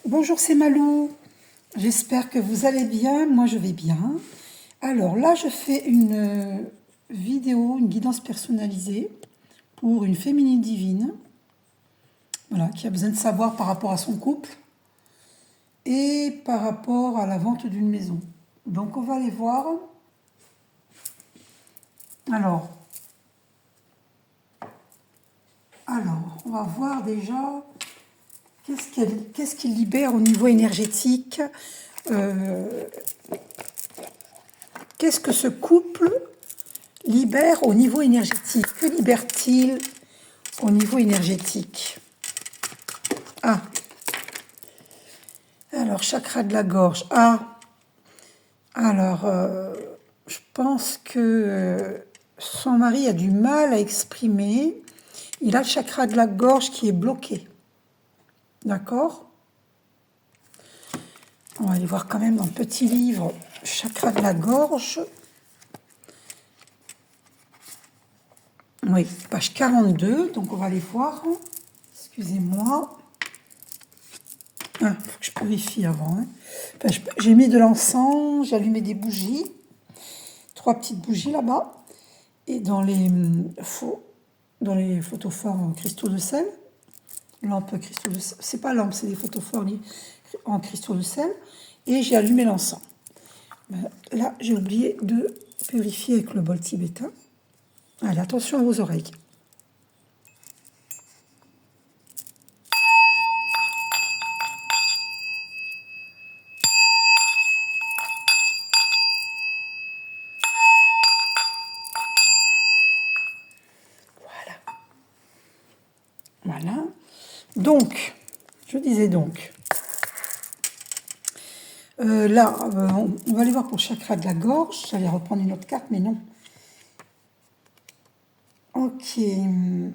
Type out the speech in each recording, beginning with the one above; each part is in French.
Bonjour, c'est Malou. J'espère que vous allez bien. Moi, je vais bien. Alors là, je fais une vidéo, une guidance personnalisée pour une féminine divine, voilà, qui a besoin de savoir par rapport à son couple et par rapport à la vente d'une maison. Donc, on va aller voir. Alors, on va voir déjà qu'est-ce qu'il libère au niveau énergétique. Qu'est-ce que ce couple libère au niveau énergétique? Que libère-t-il au niveau énergétique? Ah, alors chakra de la gorge. Ah, alors je pense que son mari a du mal à exprimer. Il a le chakra de la gorge qui est bloqué. D'accord? On va aller voir quand même dans le petit livre chakra de la gorge. Oui, page 42, donc on va aller voir. Excusez-moi. Il faut que je purifie avant. Enfin, j'ai mis de l'encens, j'ai allumé des bougies. 3 petites bougies là-bas. Et dans les photophores cristaux de sel, lampe cristaux de sel, c'est pas lampe, c'est des photophores en cristaux de sel. Et j'ai allumé l'encens. Là, j'ai oublié de purifier avec le bol tibétain. Allez, attention à vos oreilles. Voilà. Donc, je disais donc, là, on va aller voir pour le chakra de la gorge. J'allais reprendre une autre carte, mais non. Ok. Il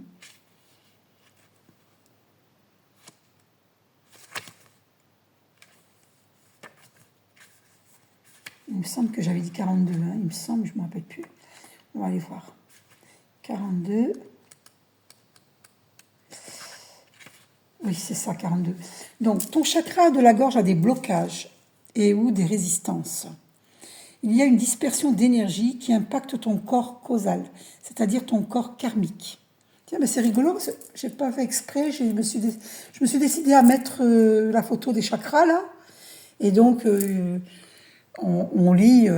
me semble que j'avais dit 42. Hein. Il me semble, je ne me rappelle plus. On va aller voir. 42. Oui, c'est ça, 42. Donc, ton chakra de la gorge a des blocages et ou des résistances. Il y a une dispersion d'énergie qui impacte ton corps causal, c'est-à-dire ton corps karmique. Tiens, mais c'est rigolo, je n'ai pas fait exprès, je me suis décidée à mettre la photo des chakras, là. Et donc, on lit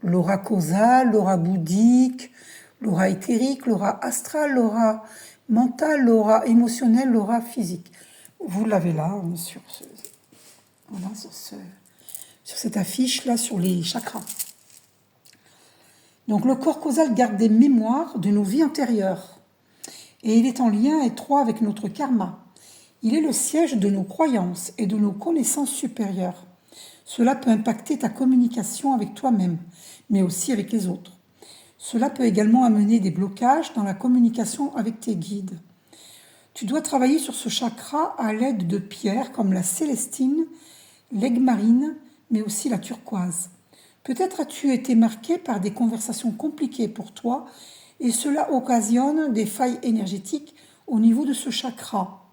l'aura causale, l'aura bouddhique, l'aura éthérique, l'aura astrale, l'aura mentale, l'aura émotionnelle, l'aura physique. Vous l'avez là, sur cette affiche-là, sur les chakras. Donc le corps causal garde des mémoires de nos vies antérieures. Et il est en lien étroit avec notre karma. Il est le siège de nos croyances et de nos connaissances supérieures. Cela peut impacter ta communication avec toi-même, mais aussi avec les autres. Cela peut également amener des blocages dans la communication avec tes guides. Tu dois travailler sur ce chakra à l'aide de pierres comme la célestine, l'aigle marine, mais aussi la turquoise. Peut-être as-tu été marqué par des conversations compliquées pour toi et cela occasionne des failles énergétiques au niveau de ce chakra.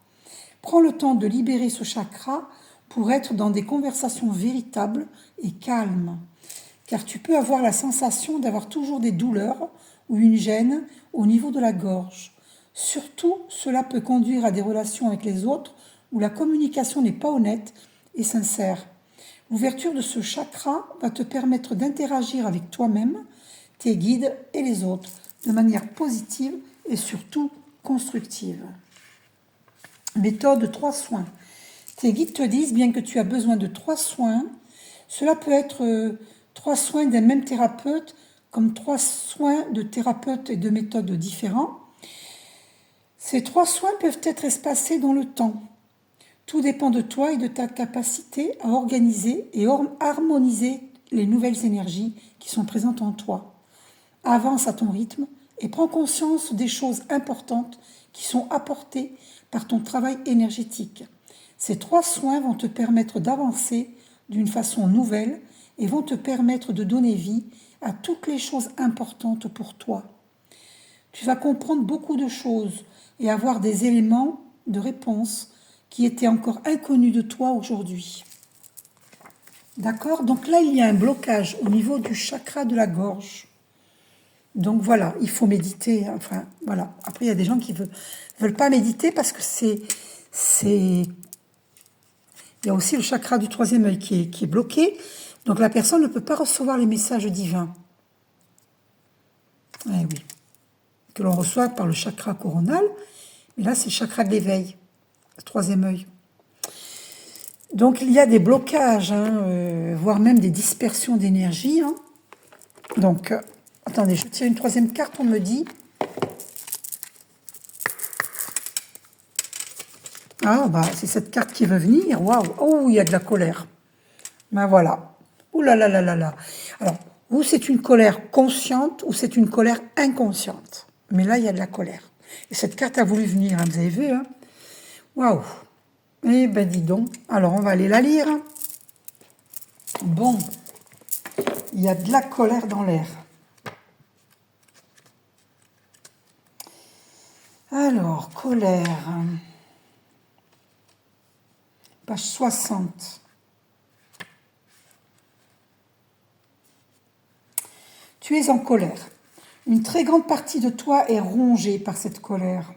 Prends le temps de libérer ce chakra pour être dans des conversations véritables et calmes. Car tu peux avoir la sensation d'avoir toujours des douleurs ou une gêne au niveau de la gorge. Surtout, cela peut conduire à des relations avec les autres où la communication n'est pas honnête et sincère. L'ouverture de ce chakra va te permettre d'interagir avec toi-même, tes guides et les autres de manière positive et surtout constructive. Méthode 3 soins. Tes guides te disent bien que tu as besoin de 3 soins. Cela peut être 3 soins d'un même thérapeute, comme 3 soins de thérapeutes et de méthodes différents. Ces 3 soins peuvent être espacés dans le temps. Tout dépend de toi et de ta capacité à organiser et harmoniser les nouvelles énergies qui sont présentes en toi. Avance à ton rythme et prends conscience des choses importantes qui sont apportées par ton travail énergétique. Ces 3 soins vont te permettre d'avancer d'une façon nouvelle et vont te permettre de donner vie à toutes les choses importantes pour toi. Tu vas comprendre beaucoup de choses et avoir des éléments de réponse qui était encore inconnu de toi aujourd'hui. D'accord? Donc là, il y a un blocage au niveau du chakra de la gorge. Donc voilà, il faut méditer. Enfin, voilà. Après, il y a des gens qui veulent pas méditer parce que il y a aussi le chakra du troisième œil qui est bloqué. Donc la personne ne peut pas recevoir les messages divins. Eh oui. Que l'on reçoit par le chakra coronal. Mais là, c'est le chakra de l'éveil, le troisième œil. Donc il y a des blocages, voire même des dispersions d'énergie. Donc, attendez, je tire une troisième carte, on me dit. Ah, bah, c'est cette carte qui veut venir. Waouh, oh, il y a de la colère. Ben voilà. Ouh là là là là là. Alors, ou c'est une colère consciente, ou c'est une colère inconsciente. Mais là, il y a de la colère. Et cette carte a voulu venir, vous avez vu, Waouh. Eh ben, dis donc. Alors, on va aller la lire. Bon. Il y a de la colère dans l'air. Alors, colère. Page 60. Tu es en colère. Une très grande partie de toi est rongée par cette colère.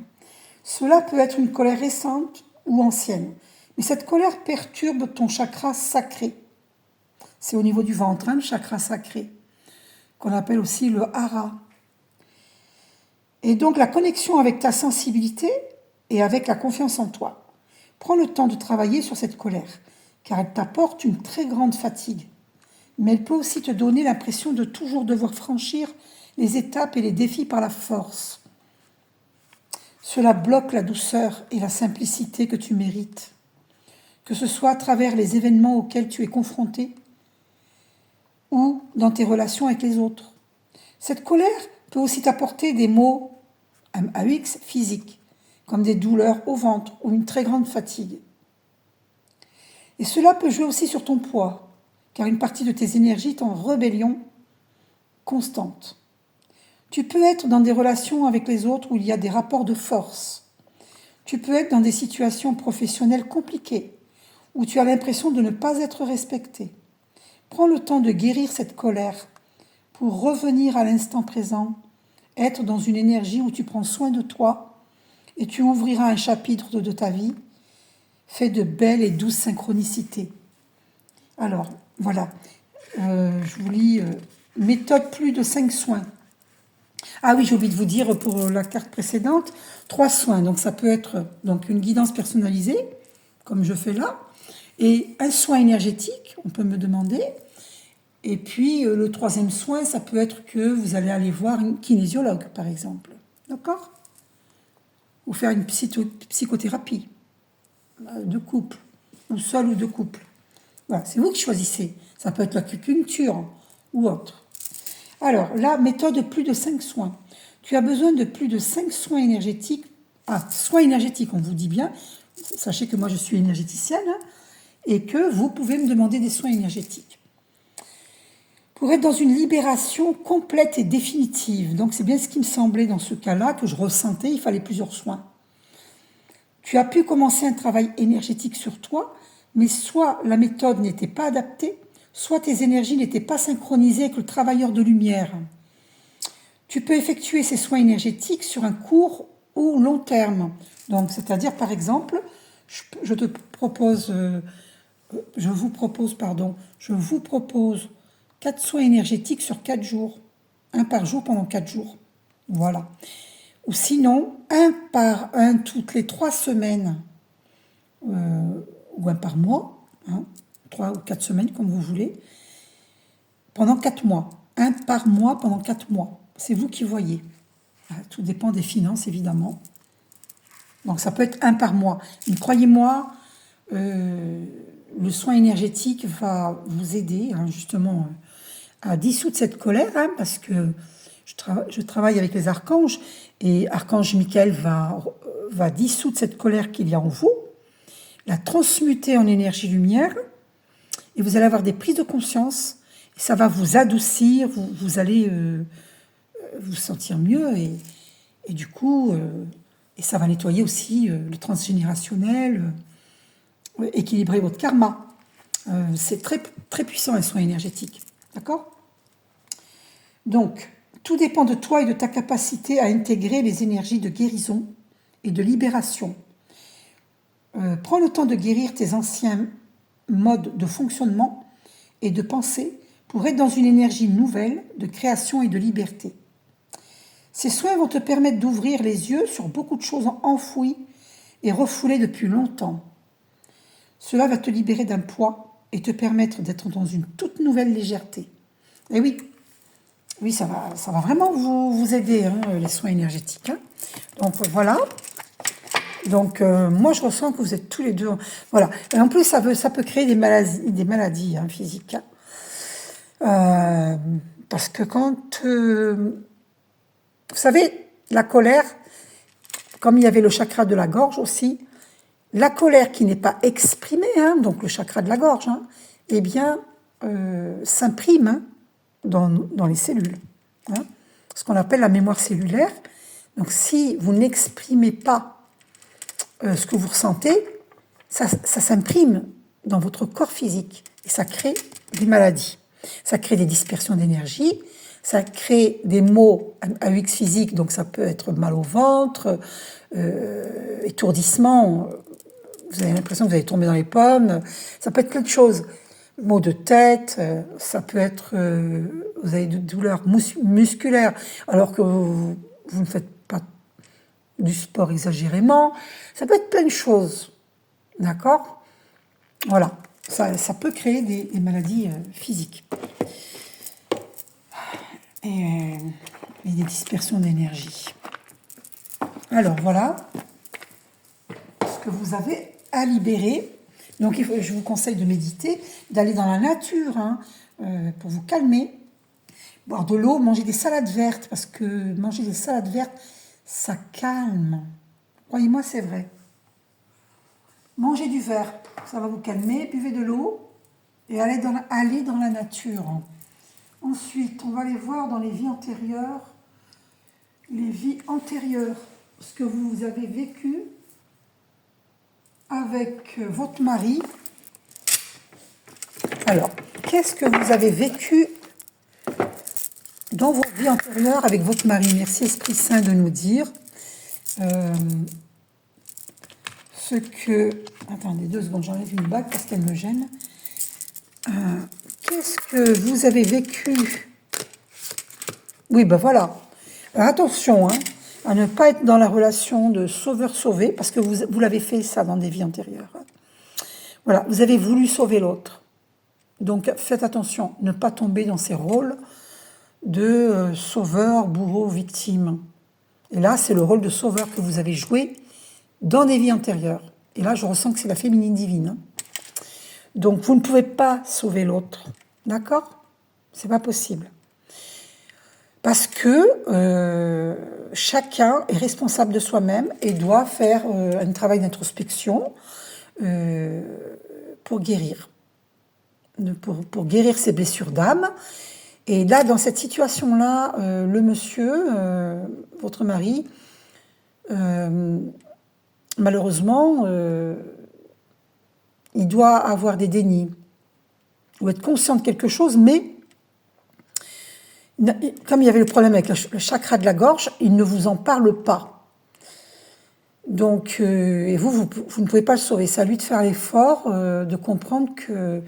Cela peut être une colère récente ou ancienne, mais cette colère perturbe ton chakra sacré. C'est au niveau du ventre, le chakra sacré, qu'on appelle aussi le hara. Et donc la connexion avec ta sensibilité et avec la confiance en toi. Prends le temps de travailler sur cette colère, car elle t'apporte une très grande fatigue. Mais elle peut aussi te donner l'impression de toujours devoir franchir les étapes et les défis par la force. Cela bloque la douceur et la simplicité que tu mérites, que ce soit à travers les événements auxquels tu es confronté ou dans tes relations avec les autres. Cette colère peut aussi t'apporter des maux MAUX physiques, comme des douleurs au ventre ou une très grande fatigue. Et cela peut jouer aussi sur ton poids, car une partie de tes énergies est en rébellion constante. Tu peux être dans des relations avec les autres où il y a des rapports de force. Tu peux être dans des situations professionnelles compliquées, où tu as l'impression de ne pas être respecté. Prends le temps de guérir cette colère pour revenir à l'instant présent, être dans une énergie où tu prends soin de toi et tu ouvriras un chapitre de ta vie fait de belles et douces synchronicités. Alors, voilà, je vous lis méthode plus de 5 soins. Ah oui, j'ai oublié de vous dire pour la carte précédente, 3 soins. Donc ça peut être donc une guidance personnalisée, comme je fais là, et un soin énergétique, on peut me demander. Et puis le troisième soin, ça peut être que vous allez aller voir une kinésiologue, par exemple. D'accord? Ou faire une psychothérapie de couple, ou seul ou de couple. Voilà, c'est vous qui choisissez. Ça peut être l'acupuncture ou autre. Alors, la méthode plus de 5 soins. Tu as besoin de plus de 5 soins énergétiques. Ah, soins énergétiques, on vous dit bien. Sachez que moi, je suis énergéticienne et que vous pouvez me demander des soins énergétiques. Pour être dans une libération complète et définitive. Donc, c'est bien ce qui me semblait dans ce cas-là, que je ressentais, il fallait plusieurs soins. Tu as pu commencer un travail énergétique sur toi, mais soit la méthode n'était pas adaptée, soit tes énergies n'étaient pas synchronisées avec le travailleur de lumière. Tu peux effectuer ces soins énergétiques sur un court ou long terme. Donc, c'est-à-dire, par exemple, je vous propose 4 soins énergétiques sur 4 jours. Un par jour pendant 4 jours. Voilà. Ou sinon, un par un toutes les 3 semaines, ou un par mois, 3 ou 4 semaines, comme vous voulez, pendant 4 mois. Un par mois pendant 4 mois. C'est vous qui voyez. Tout dépend des finances, évidemment. Donc, ça peut être un par mois. Mais croyez-moi, le soin énergétique va vous aider, justement, à dissoudre cette colère, parce que je travaille avec les archanges, et Archange Michael va dissoudre cette colère qu'il y a en vous, la transmuter en énergie lumière, et vous allez avoir des prises de conscience, et ça va vous adoucir, vous allez vous sentir mieux, et du coup, et ça va nettoyer aussi le transgénérationnel, équilibrer votre karma. C'est très, très puissant, les soins énergétiques. D'accord? Donc, tout dépend de toi et de ta capacité à intégrer les énergies de guérison et de libération. Prends le temps de guérir tes anciens modes de fonctionnement et de pensée pour être dans une énergie nouvelle de création et de liberté. Ces soins vont te permettre d'ouvrir les yeux sur beaucoup de choses enfouies et refoulées depuis longtemps. Cela va te libérer d'un poids et te permettre d'être dans une toute nouvelle légèreté. Et oui, ça va vraiment vous aider, hein, les soins énergétiques. Hein. Donc voilà. Donc moi je ressens que vous êtes tous les deux. Voilà. Et en plus ça peut créer des maladies hein, physiques. Hein. Parce que quand vous savez, la colère, comme il y avait le chakra de la gorge aussi, la colère qui n'est pas exprimée, hein, donc le chakra de la gorge, hein, eh bien, s'imprime hein, dans les cellules. Hein, ce qu'on appelle la mémoire cellulaire. Donc, si vous n'exprimez pas ce que vous ressentez, ça s'imprime dans votre corps physique et ça crée des maladies. Ça crée des dispersions d'énergie, ça crée des maux à UX physique, donc ça peut être mal au ventre, étourdissement, vous avez l'impression que vous allez tomber dans les pommes, ça peut être plein de choses. Maux de tête, ça peut être, vous avez des douleurs musculaires alors que vous ne faites pas du sport exagérément, ça peut être plein de choses, d'accord? Voilà, ça peut créer des maladies physiques. Et des dispersions d'énergie. Alors voilà ce que vous avez à libérer. Donc je vous conseille de méditer, d'aller dans la nature hein, pour vous calmer, boire de l'eau, manger des salades vertes, parce que manger des salades vertes, ça calme. Croyez-moi, c'est vrai. Mangez du verre, ça va vous calmer, buvez de l'eau et allez dans la nature. Ensuite, on va aller voir dans les vies antérieures, ce que vous avez vécu avec votre mari. Alors, qu'est-ce que vous avez vécu dans vos vies antérieures avec votre mari? Merci Esprit Saint de nous dire ce que... Attendez 2 secondes, j'enlève une bague parce qu'elle me gêne. Qu'est-ce que vous avez vécu? Oui, ben voilà. Alors, attention hein, à ne pas être dans la relation de sauveur-sauvé, parce que vous l'avez fait ça dans des vies antérieures. Voilà, vous avez voulu sauver l'autre. Donc faites attention, ne pas tomber dans ces rôles de sauveur, bourreau, victime. Et là, c'est le rôle de sauveur que vous avez joué dans des vies antérieures. Et là, je ressens que c'est la féminine divine. Hein. Donc, vous ne pouvez pas sauver l'autre. D'accord? C'est pas possible. Parce que chacun est responsable de soi-même et doit faire un travail d'introspection pour guérir. Pour guérir ses blessures d'âme. Et là, dans cette situation-là, le monsieur, votre mari, malheureusement, il doit avoir des dénis ou être conscient de quelque chose, mais comme il y avait le problème avec le chakra de la gorge, il ne vous en parle pas. Donc, et vous ne pouvez pas le sauver. C'est à lui de faire l'effort de comprendre que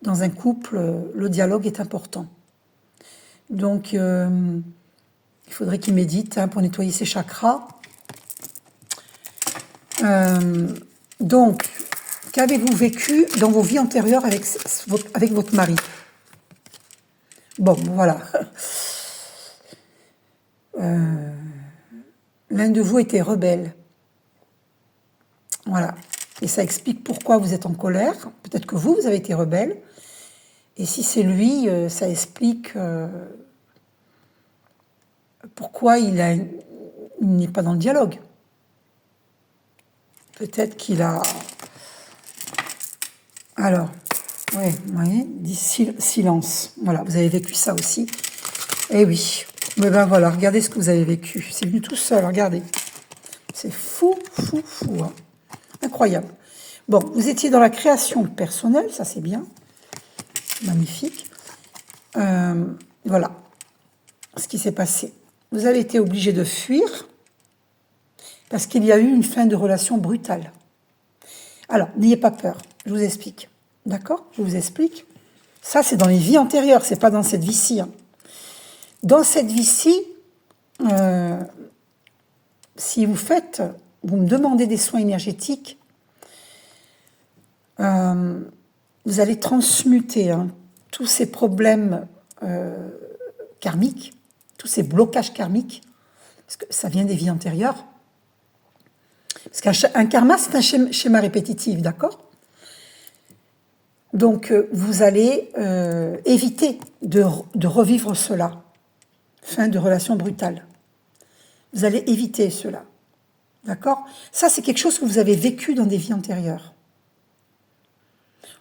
dans un couple, le dialogue est important. Donc, il faudrait qu'il médite hein, pour nettoyer ses chakras. Donc, qu'avez-vous vécu dans vos vies antérieures avec votre mari? Bon, voilà. L'un de vous était rebelle. Voilà. Et ça explique pourquoi vous êtes en colère. Peut-être que vous avez été rebelle. Et si c'est lui, ça explique pourquoi il n'est pas dans le dialogue. Peut-être qu'il a... Alors, oui, vous voyez, dit silence. Voilà, vous avez vécu ça aussi. Eh oui. Mais ben voilà, regardez ce que vous avez vécu. C'est venu tout seul, regardez. C'est fou. Hein. Incroyable. Bon, vous étiez dans la création personnelle, ça c'est bien. Magnifique. Voilà ce qui s'est passé. Vous avez été obligé de fuir parce qu'il y a eu une fin de relation brutale. Alors, n'ayez pas peur, je vous explique. D'accord? Je vous explique. Ça, c'est dans les vies antérieures, c'est pas dans cette vie-ci. Hein. Dans cette vie-ci, si vous me demandez des soins énergétiques, vous allez transmuter tous ces problèmes karmiques, tous ces blocages karmiques, parce que ça vient des vies antérieures. Parce qu'un karma, c'est un schéma répétitif, d'accord? Donc, vous allez éviter de revivre cela. Fin de relation brutale. Vous allez éviter cela. D'accord? Ça, c'est quelque chose que vous avez vécu dans des vies antérieures.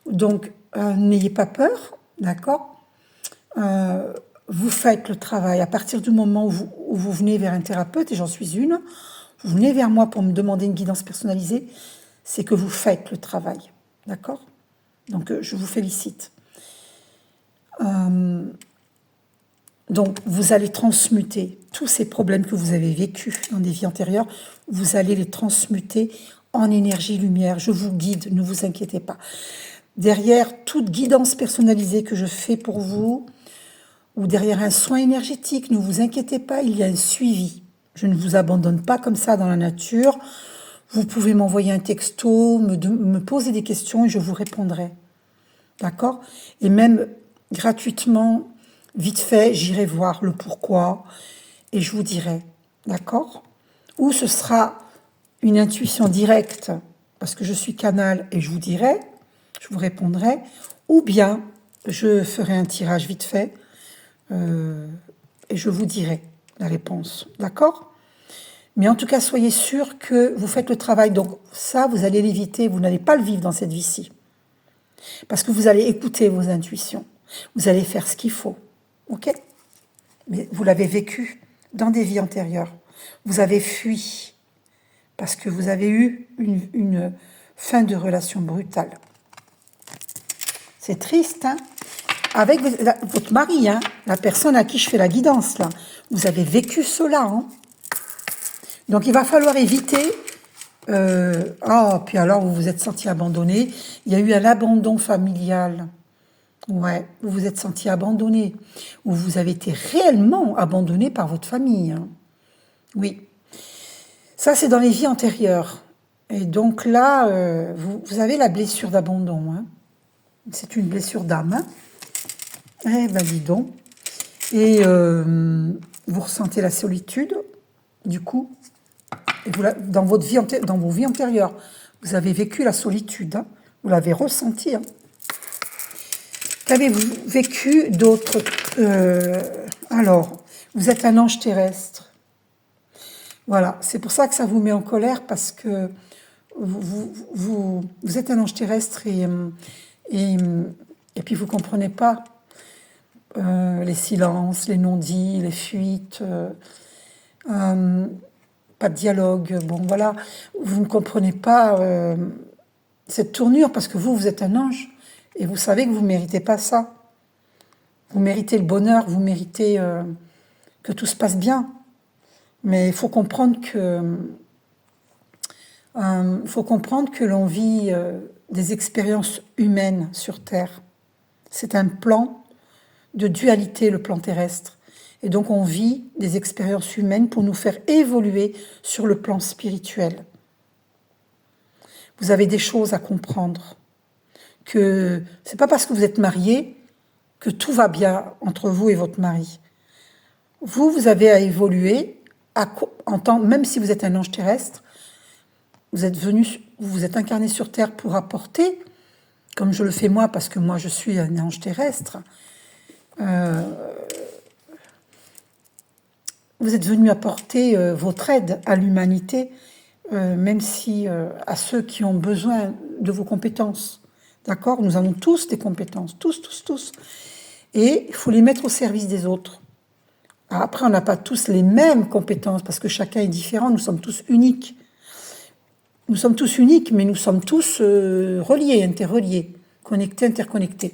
Donc, n'ayez pas peur, d'accord? Vous faites le travail. À partir du moment où vous venez vers un thérapeute, et j'en suis une, vous venez vers moi pour me demander une guidance personnalisée, c'est que vous faites le travail. D'accord? Donc, je vous félicite. Donc, vous allez transmuter tous ces problèmes que vous avez vécus dans des vies antérieures, vous allez les transmuter en énergie lumière. Je vous guide, ne vous inquiétez pas. Derrière toute guidance personnalisée que je fais pour vous, ou derrière un soin énergétique, ne vous inquiétez pas, il y a un suivi. Je ne vous abandonne pas comme ça dans la nature. Vous pouvez m'envoyer un texto, me poser des questions et je vous répondrai. D'accord? Et même gratuitement, vite fait, j'irai voir le pourquoi et je vous dirai. D'accord? Ou ce sera une intuition directe, parce que je suis canal et je vous dirai, je vous répondrai, ou bien je ferai un tirage vite fait et je vous dirai la réponse. D'accord? Mais en tout cas, soyez sûr que vous faites le travail. Donc ça, vous allez l'éviter, vous n'allez pas le vivre dans cette vie-ci. Parce que vous allez écouter vos intuitions. Vous allez faire ce qu'il faut. OK? Mais vous l'avez vécu dans des vies antérieures. Vous avez fui parce que vous avez eu une fin de relation brutale. C'est triste, hein? Avec votre mari, hein, la personne à qui je fais la guidance, là, vous avez vécu cela. Hein? Donc, il va falloir éviter... puis alors, vous vous êtes senti abandonné. Il y a eu un abandon familial. Ouais, vous vous êtes senti abandonné. Ou vous avez été réellement abandonné par votre famille. Hein? Oui. Ça, c'est dans les vies antérieures. Et donc là, vous avez la blessure d'abandon. Hein? C'est une blessure d'âme. Hein? Eh ben, dis donc. Et vous ressentez la solitude, du coup. Et vous, dans vos vies antérieures, vous avez vécu la solitude. Hein? Vous l'avez ressenti. Hein? Qu'avez-vous vécu d'autre? Alors, vous êtes un ange terrestre. Voilà, c'est pour ça que ça vous met en colère, parce que vous êtes un ange terrestre et puis vous ne comprenez pas les silences, les non-dits, les fuites, pas de dialogue. Bon, voilà, vous ne comprenez pas cette tournure, parce que vous êtes un ange et vous savez que vous ne méritez pas ça. Vous méritez le bonheur, vous méritez que tout se passe bien. Mais il faut comprendre que l'on vit des expériences humaines sur Terre. C'est un plan de dualité, le plan terrestre. Et donc on vit des expériences humaines pour nous faire évoluer sur le plan spirituel. Vous avez des choses à comprendre. Que c'est pas parce que vous êtes marié que tout va bien entre vous et votre mari. Vous avez à évoluer même si vous êtes un ange terrestre, vous êtes incarné sur Terre pour apporter, comme je le fais moi, parce que moi je suis un ange terrestre, vous êtes venu apporter votre aide à l'humanité, même si à ceux qui ont besoin de vos compétences. D'accord? Nous avons tous des compétences, tous. Et il faut les mettre au service des autres. Après, on n'a pas tous les mêmes compétences, parce que chacun est différent, nous sommes tous uniques. nous sommes tous uniques, mais nous sommes tous reliés, interreliés, connectés, interconnectés,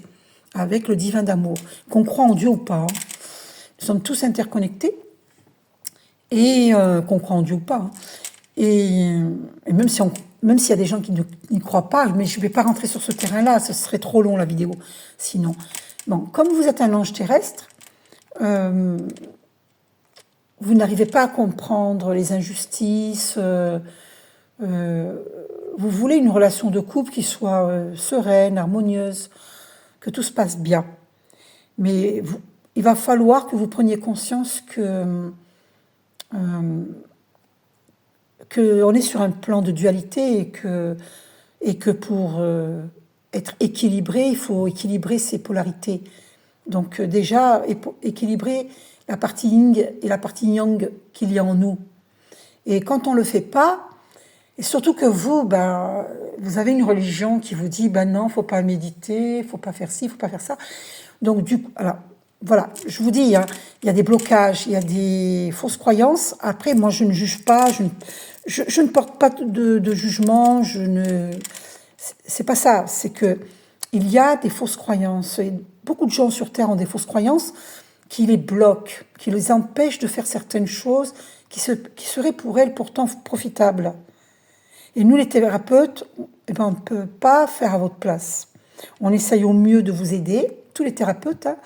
avec le divin d'amour. Qu'on croit en Dieu ou pas, hein. Nous sommes tous interconnectés, et qu'on croit en Dieu ou pas. Hein. Et même si même s'il y a des gens qui n'y croient pas, mais je ne vais pas rentrer sur ce terrain-là, ce serait trop long la vidéo, sinon. Bon, comme vous êtes un ange terrestre, vous n'arrivez pas à comprendre les injustices, vous voulez une relation de couple qui soit sereine, harmonieuse, que tout se passe bien. Mais il va falloir que vous preniez conscience qu'on est sur un plan de dualité et que pour être équilibré, il faut équilibrer ces polarités. Donc déjà, équilibrer la partie yin et la partie yang qu'il y a en nous. Et quand on ne le fait pas, et surtout que vous, vous avez une religion qui vous dit, non, il ne faut pas méditer, il ne faut pas faire ci, il ne faut pas faire ça. Donc du coup, alors, voilà, je vous dis, hein, il y a des blocages, il y a des fausses croyances. Après, moi, je ne juge pas, je ne porte pas de jugement, c'est pas ça, c'est que il y a des fausses croyances. Et beaucoup de gens sur Terre ont des fausses croyances qui les bloquent, qui les empêchent de faire certaines choses qui seraient pour elles pourtant profitables. Et nous, les thérapeutes, on ne peut pas faire à votre place. On essaye au mieux de vous aider, tous les thérapeutes, hein,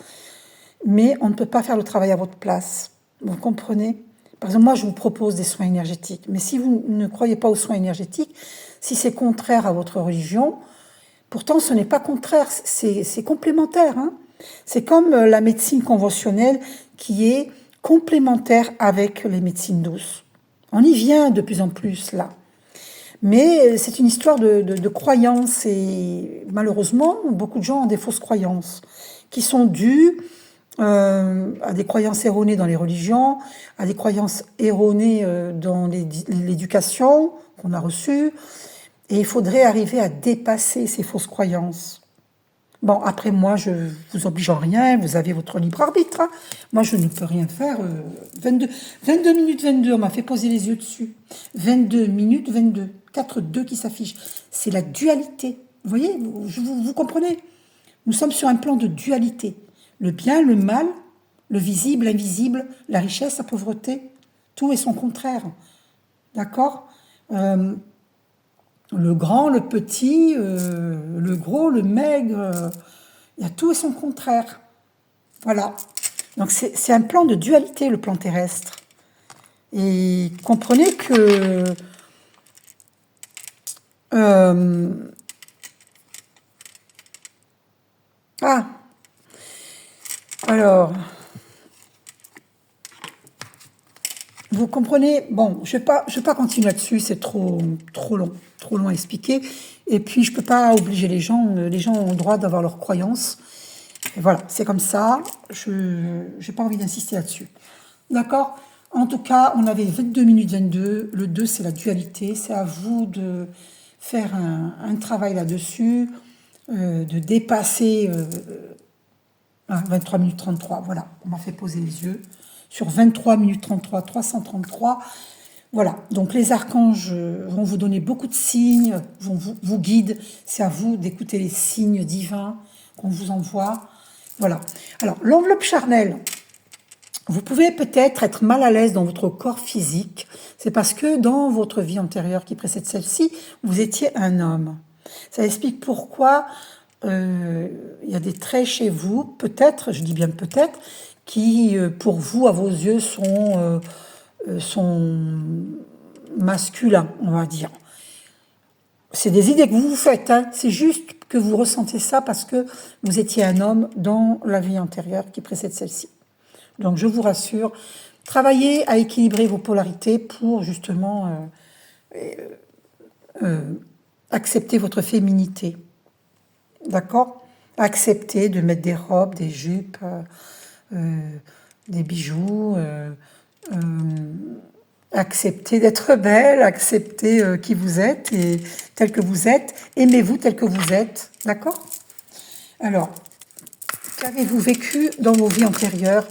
mais on ne peut pas faire le travail à votre place. Vous comprenez? Par exemple, moi, je vous propose des soins énergétiques. Mais si vous ne croyez pas aux soins énergétiques, si c'est contraire à votre religion, pourtant, ce n'est pas contraire, c'est complémentaire. Hein. C'est comme la médecine conventionnelle qui est complémentaire avec les médecines douces. On y vient de plus en plus, là. Mais c'est une histoire de croyances et malheureusement, beaucoup de gens ont des fausses croyances qui sont dues à des croyances erronées dans les religions, à des croyances erronées dans l'éducation qu'on a reçue. Et il faudrait arriver à dépasser ces fausses croyances. Bon, après, moi, je vous oblige en rien, vous avez votre libre arbitre. Hein. Moi, je ne peux rien faire. 22 minutes 22, on m'a fait poser les yeux dessus. 22 minutes 22, 4-2 qui s'affichent. C'est la dualité. Vous voyez, vous comprenez? Nous sommes sur un plan de dualité. Le bien, le mal, le visible, l'invisible, la richesse, la pauvreté, tout est son contraire. D'accord? Le grand, le petit, le gros, le maigre, il y a tout et son contraire. Voilà. Donc c'est un plan de dualité, le plan terrestre. Et comprenez que alors, vous comprenez, bon, je vais pas continuer là-dessus, c'est trop long à expliquer. Et puis, je peux pas obliger les gens ont le droit d'avoir leurs croyances. Et voilà, c'est comme ça, je n'ai pas envie d'insister là-dessus. D'accord? En tout cas, on avait 22 minutes 22, le 2, c'est la dualité, c'est à vous de faire un travail là-dessus, de dépasser 23 minutes 33, voilà, on m'a fait poser les yeux. Sur 23 minutes 33, 333. Voilà, donc les archanges vont vous donner beaucoup de signes, vont vous guident. C'est à vous d'écouter les signes divins qu'on vous envoie. Voilà. Alors, l'enveloppe charnelle, vous pouvez peut-être être mal à l'aise dans votre corps physique. C'est parce que dans votre vie antérieure qui précède celle-ci, vous étiez un homme. Ça explique pourquoi il y a des traits chez vous, peut-être, je dis bien peut-être, qui, pour vous, à vos yeux, sont masculins, on va dire. C'est des idées que vous vous faites, hein. C'est juste que vous ressentez ça parce que vous étiez un homme dans la vie antérieure qui précède celle-ci. Donc, je vous rassure, travaillez à équilibrer vos polarités pour, justement, accepter votre féminité. D'accord? Accepter de mettre des robes, des jupes... des bijoux, accepter d'être belle, accepter qui vous êtes et tel que vous êtes, aimez-vous tel que vous êtes, d'accord? Alors, qu'avez-vous vécu dans vos vies antérieures?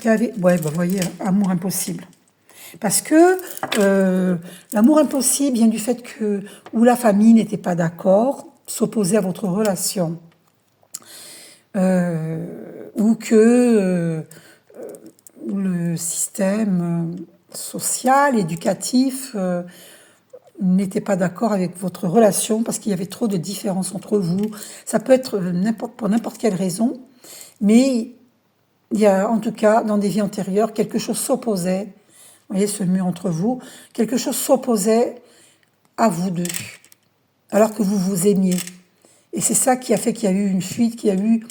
Vous voyez, amour impossible. Parce que l'amour impossible vient du fait que ou la famille n'était pas d'accord, s'opposait à votre relation, ou que le système social, éducatif, n'était pas d'accord avec votre relation parce qu'il y avait trop de différences entre vous. Ça peut être pour n'importe quelle raison, mais il y a en tout cas dans des vies antérieures quelque chose s'opposait. Vous voyez ce mur entre vous, quelque chose s'opposait à vous deux, alors que vous vous aimiez. Et c'est ça qui a fait qu'il y a eu une fuite, qu'il y a eu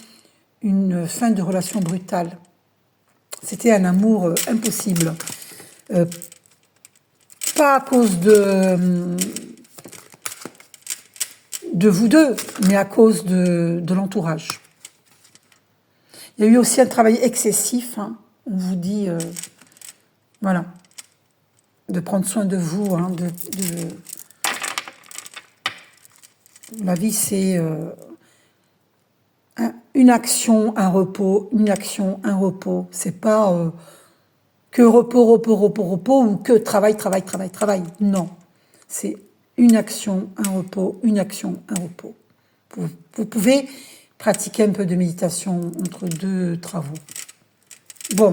une fin de relation brutale. C'était un amour impossible. Pas à cause de vous deux, mais à cause de l'entourage. Il y a eu aussi un travail excessif. Hein. On vous dit, voilà, de prendre soin de vous. Hein, la vie, c'est une action, un repos, une action, un repos. C'est pas que repos, repos, repos, repos ou que travail, travail, travail, travail. Non, c'est une action, un repos, une action, un repos. Vous pouvez pratiquer un peu de méditation entre deux travaux. Bon,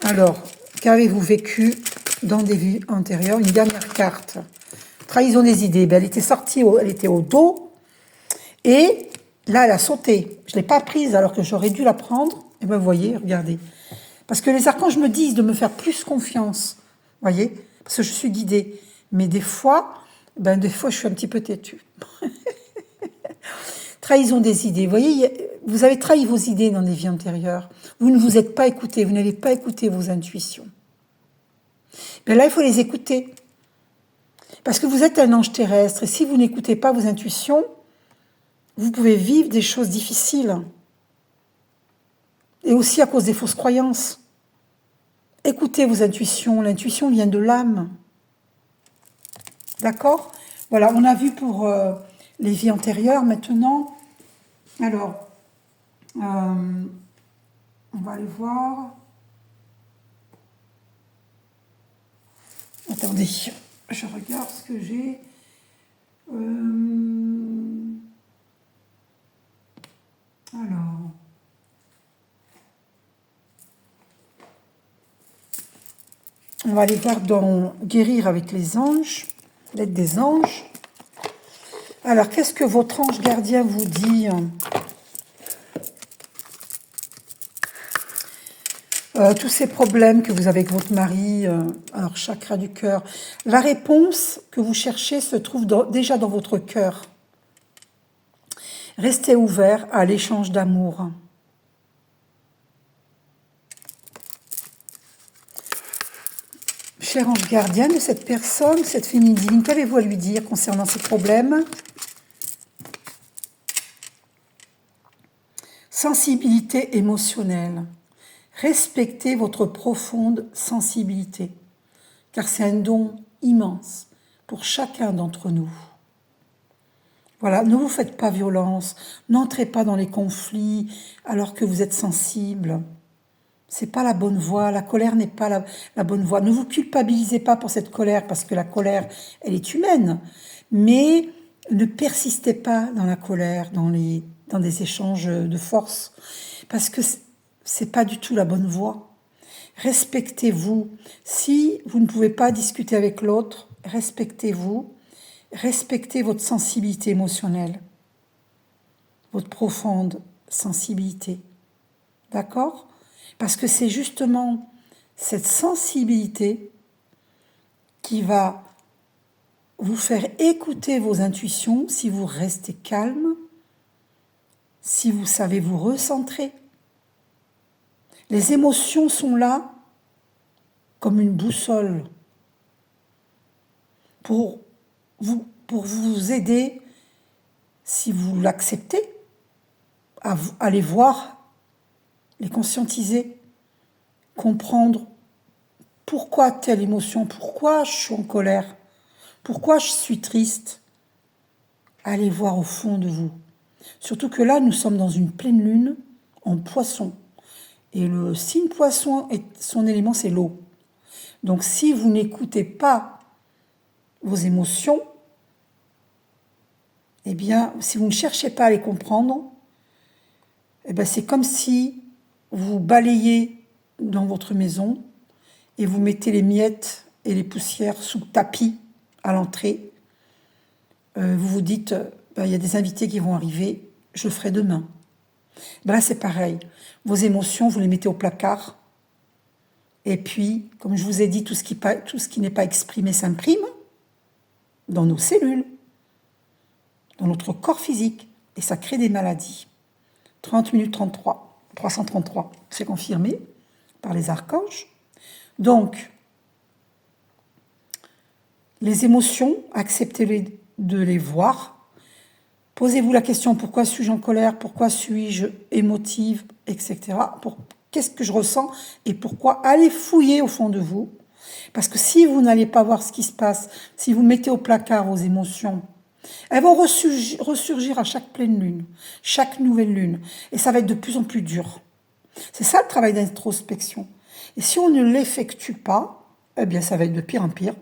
alors, qu'avez-vous vécu dans des vies antérieures? Une dernière carte. Trahison des idées. Ben, elle était sortie, elle était au dos. Et là, elle a sauté. Je ne l'ai pas prise alors que j'aurais dû la prendre. Et ben, vous voyez, regardez. Parce que les archanges me disent de me faire plus confiance. Vous voyez? Parce que je suis guidée. Mais des fois, je suis un petit peu têtue. Trahison des idées. Vous voyez, vous avez trahi vos idées dans des vies antérieures. Vous ne vous êtes pas écouté. Vous n'avez pas écouté vos intuitions. Mais là, il faut les écouter. Parce que vous êtes un ange terrestre. Et si vous n'écoutez pas vos intuitions, vous pouvez vivre des choses difficiles. Et aussi à cause des fausses croyances. Écoutez vos intuitions. L'intuition vient de l'âme. D'accord? Voilà, on a vu pour les vies antérieures. Maintenant, alors, on va aller voir. Attendez, je regarde ce que j'ai. Alors. On va aller voir dans Guérir avec les anges, l'aide des anges. Alors, qu'est-ce que votre ange gardien vous dit? Tous ces problèmes que vous avez avec votre mari, alors chakra du cœur. La réponse que vous cherchez se trouve déjà dans votre cœur. Restez ouvert à l'échange d'amour. Cher ange gardien de cette personne, cette féminine divine, qu'avez-vous à lui dire concernant ces problèmes? Sensibilité émotionnelle. Respectez votre profonde sensibilité, car c'est un don immense pour chacun d'entre nous. Voilà, ne vous faites pas violence, n'entrez pas dans les conflits alors que vous êtes sensible. C'est pas la bonne voie, la colère n'est pas la bonne voie. Ne vous culpabilisez pas pour cette colère, parce que la colère, elle est humaine. Mais ne persistez pas dans la colère, dans des échanges de force, parce que c'est pas du tout la bonne voie. Respectez-vous. Si vous ne pouvez pas discuter avec l'autre, respectez-vous. Respectez votre sensibilité émotionnelle, votre profonde sensibilité. D'accord ? Parce que c'est justement cette sensibilité qui va vous faire écouter vos intuitions si vous restez calme, si vous savez vous recentrer. Les émotions sont là comme une boussole pour vous aider, si vous l'acceptez, à les voir, les conscientiser, comprendre pourquoi telle émotion, pourquoi je suis en colère, pourquoi je suis triste. Allez voir au fond de vous. Surtout que là, nous sommes dans une pleine lune en poisson. Et le signe poisson, son élément, c'est l'eau. Donc si vous n'écoutez pas vos émotions, eh bien, si vous ne cherchez pas à les comprendre, eh bien, c'est comme si vous balayez dans votre maison et vous mettez les miettes et les poussières sous le tapis à l'entrée. Vous vous dites, il y a des invités qui vont arriver, je le ferai demain. Ben là, c'est pareil. Vos émotions, vous les mettez au placard. Et puis, comme je vous ai dit, tout ce qui n'est pas exprimé s'imprime dans nos cellules, dans notre corps physique. Et ça crée des maladies. 30 minutes 33, 333, c'est confirmé par les archanges. Donc, les émotions, acceptez de les voir. Posez-vous la question, pourquoi suis-je en colère? Pourquoi suis-je émotive, etc. Qu'est-ce que je ressens et pourquoi? Allez fouiller au fond de vous. Parce que si vous n'allez pas voir ce qui se passe, si vous mettez au placard vos émotions, elles vont ressurgir à chaque pleine lune, chaque nouvelle lune. Et ça va être de plus en plus dur. C'est ça le travail d'introspection. Et si on ne l'effectue pas, eh bien ça va être de pire en pire.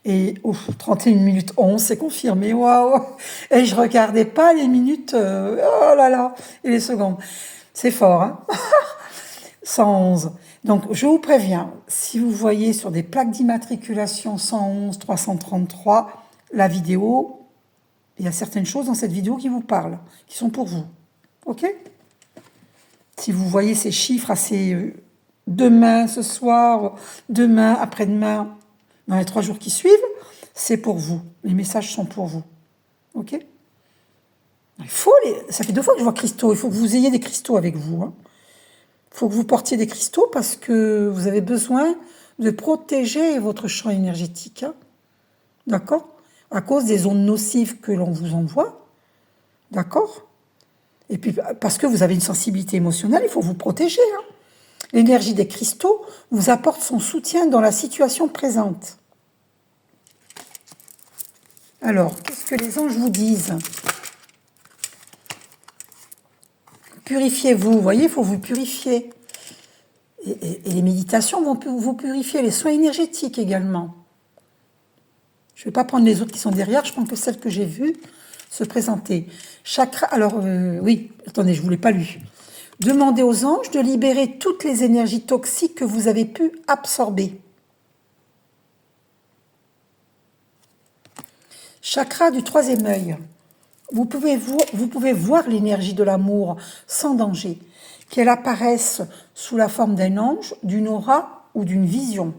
Et 31 minutes 11, c'est confirmé, waouh! Et je regardais pas les minutes, oh là là, et les secondes. C'est fort, hein? 111. Donc, je vous préviens, si vous voyez sur des plaques d'immatriculation 111, 333, la vidéo, il y a certaines choses dans cette vidéo qui vous parlent, qui sont pour vous. Ok? Si vous voyez ces chiffres assez demain, ce soir, demain, après-demain, dans les 3 jours qui suivent, c'est pour vous. Les messages sont pour vous. Ok? Ça fait 2 fois que je vois cristaux. Il faut que vous ayez des cristaux avec vous. Hein. Il faut que vous portiez des cristaux parce que vous avez besoin de protéger votre champ énergétique. Hein. D'accord? À cause des ondes nocives que l'on vous envoie. D'accord? Et puis, parce que vous avez une sensibilité émotionnelle, il faut vous protéger. Hein. L'énergie des cristaux vous apporte son soutien dans la situation présente. Alors, qu'est-ce que les anges vous disent? Purifiez-vous, vous voyez, il faut vous purifier. Et les méditations vont vous purifier, les soins énergétiques également. Je ne vais pas prendre les autres qui sont derrière, je prends que celles que j'ai vues se présenter. Chakra, alors, oui, attendez, je ne vous l'ai pas lu. Demandez aux anges de libérer toutes les énergies toxiques que vous avez pu absorber. Chakra du 3e œil. Vous pouvez voir l'énergie de l'amour sans danger, qu'elle apparaisse sous la forme d'un ange, d'une aura ou d'une vision.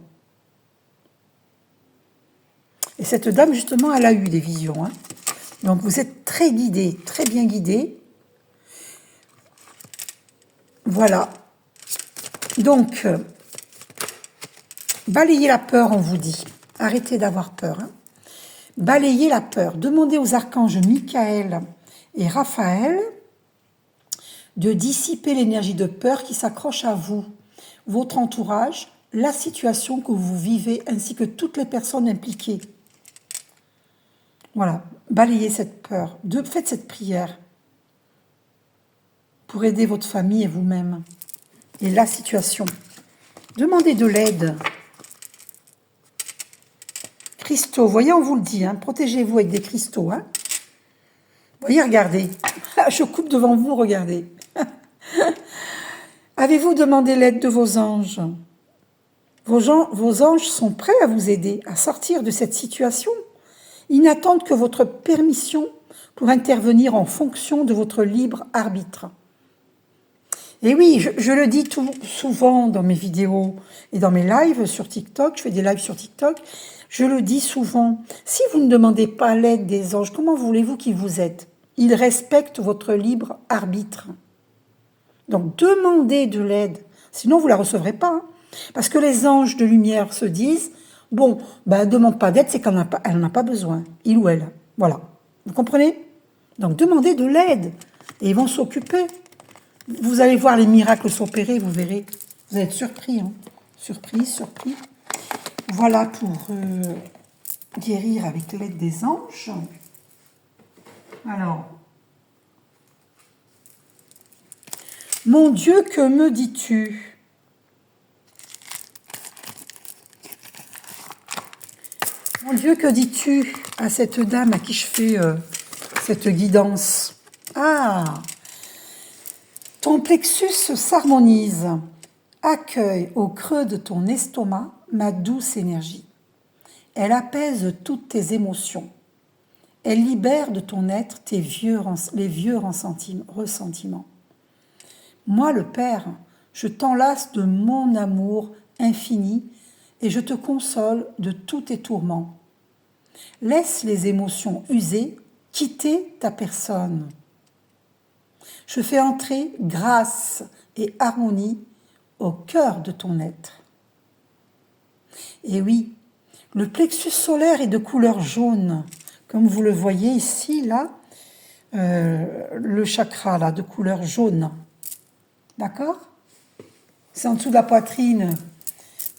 Et cette dame, justement, elle a eu des visions. Hein. Donc vous êtes très guidé, très bien guidé. Voilà. Donc, balayez la peur, on vous dit. Arrêtez d'avoir peur. Hein. Balayez la peur. Demandez aux archanges Michael et Raphaël de dissiper l'énergie de peur qui s'accroche à vous, votre entourage, la situation que vous vivez, ainsi que toutes les personnes impliquées. Voilà, balayez cette peur. Faites cette prière pour aider votre famille et vous-même. Et la situation. Demandez de l'aide. Cristaux, voyez, on vous le dit, hein, protégez-vous avec des cristaux. Hein. Voyez, regardez. Je coupe devant vous, regardez. Avez-vous demandé l'aide de vos anges? Vos anges sont prêts à vous aider à sortir de cette situation. Ils n'attendent que votre permission pour intervenir en fonction de votre libre arbitre. Et oui, je le dis souvent dans mes vidéos et dans mes lives sur TikTok, je fais des lives sur TikTok, je le dis souvent, si vous ne demandez pas l'aide des anges, comment voulez-vous qu'ils vous aident? Ils respectent votre libre arbitre. Donc demandez de l'aide, sinon vous ne la recevrez pas. Hein. Parce que les anges de lumière se disent, bon, ne demande pas d'aide, c'est qu'elle n'en a pas besoin, il ou elle. Voilà, vous comprenez? Donc demandez de l'aide et ils vont s'occuper. Vous allez voir les miracles s'opérer, vous verrez. Vous allez être surpris. Hein. Surpris. Voilà pour guérir avec l'aide des anges. Alors, mon Dieu, que me dis-tu? Mon Dieu, que dis-tu à cette dame à qui je fais cette guidance? Ah, ton plexus s'harmonise. Accueille au creux de ton estomac ma douce énergie. Elle apaise toutes tes émotions. Elle libère de ton être les vieux ressentiments. Moi, le Père, je t'enlace de mon amour infini et je te console de tous tes tourments. Laisse les émotions usées quitter ta personne. Je fais entrer grâce et harmonie au cœur de ton être. Et oui, le plexus solaire est de couleur jaune, comme vous le voyez ici, là, le chakra, là, de couleur jaune. D'accord? C'est en dessous de la poitrine.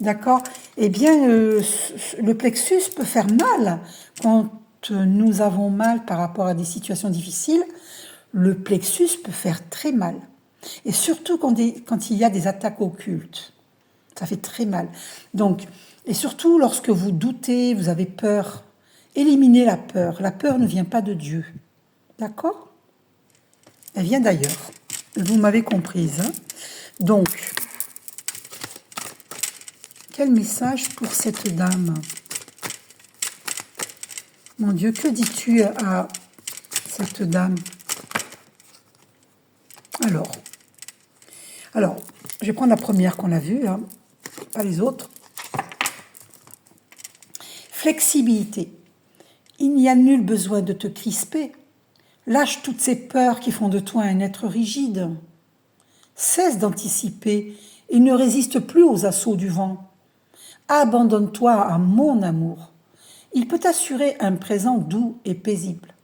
D'accord? Eh bien, le plexus peut faire mal quand nous avons mal par rapport à des situations difficiles. Le plexus peut faire très mal. Et surtout quand il y a des attaques occultes. Ça fait très mal. Donc, et surtout lorsque vous doutez, vous avez peur, éliminez la peur. La peur ne vient pas de Dieu. D'accord? Elle vient d'ailleurs. Vous m'avez comprise. Hein? Donc, quel message pour cette dame? Mon Dieu, que dis-tu à cette dame? Alors, je vais prendre la première qu'on a vue, hein, pas les autres. Flexibilité. Il n'y a nul besoin de te crisper. Lâche toutes ces peurs qui font de toi un être rigide. Cesse d'anticiper et ne résiste plus aux assauts du vent. Abandonne-toi à mon amour. Il peut t'assurer un présent doux et paisible.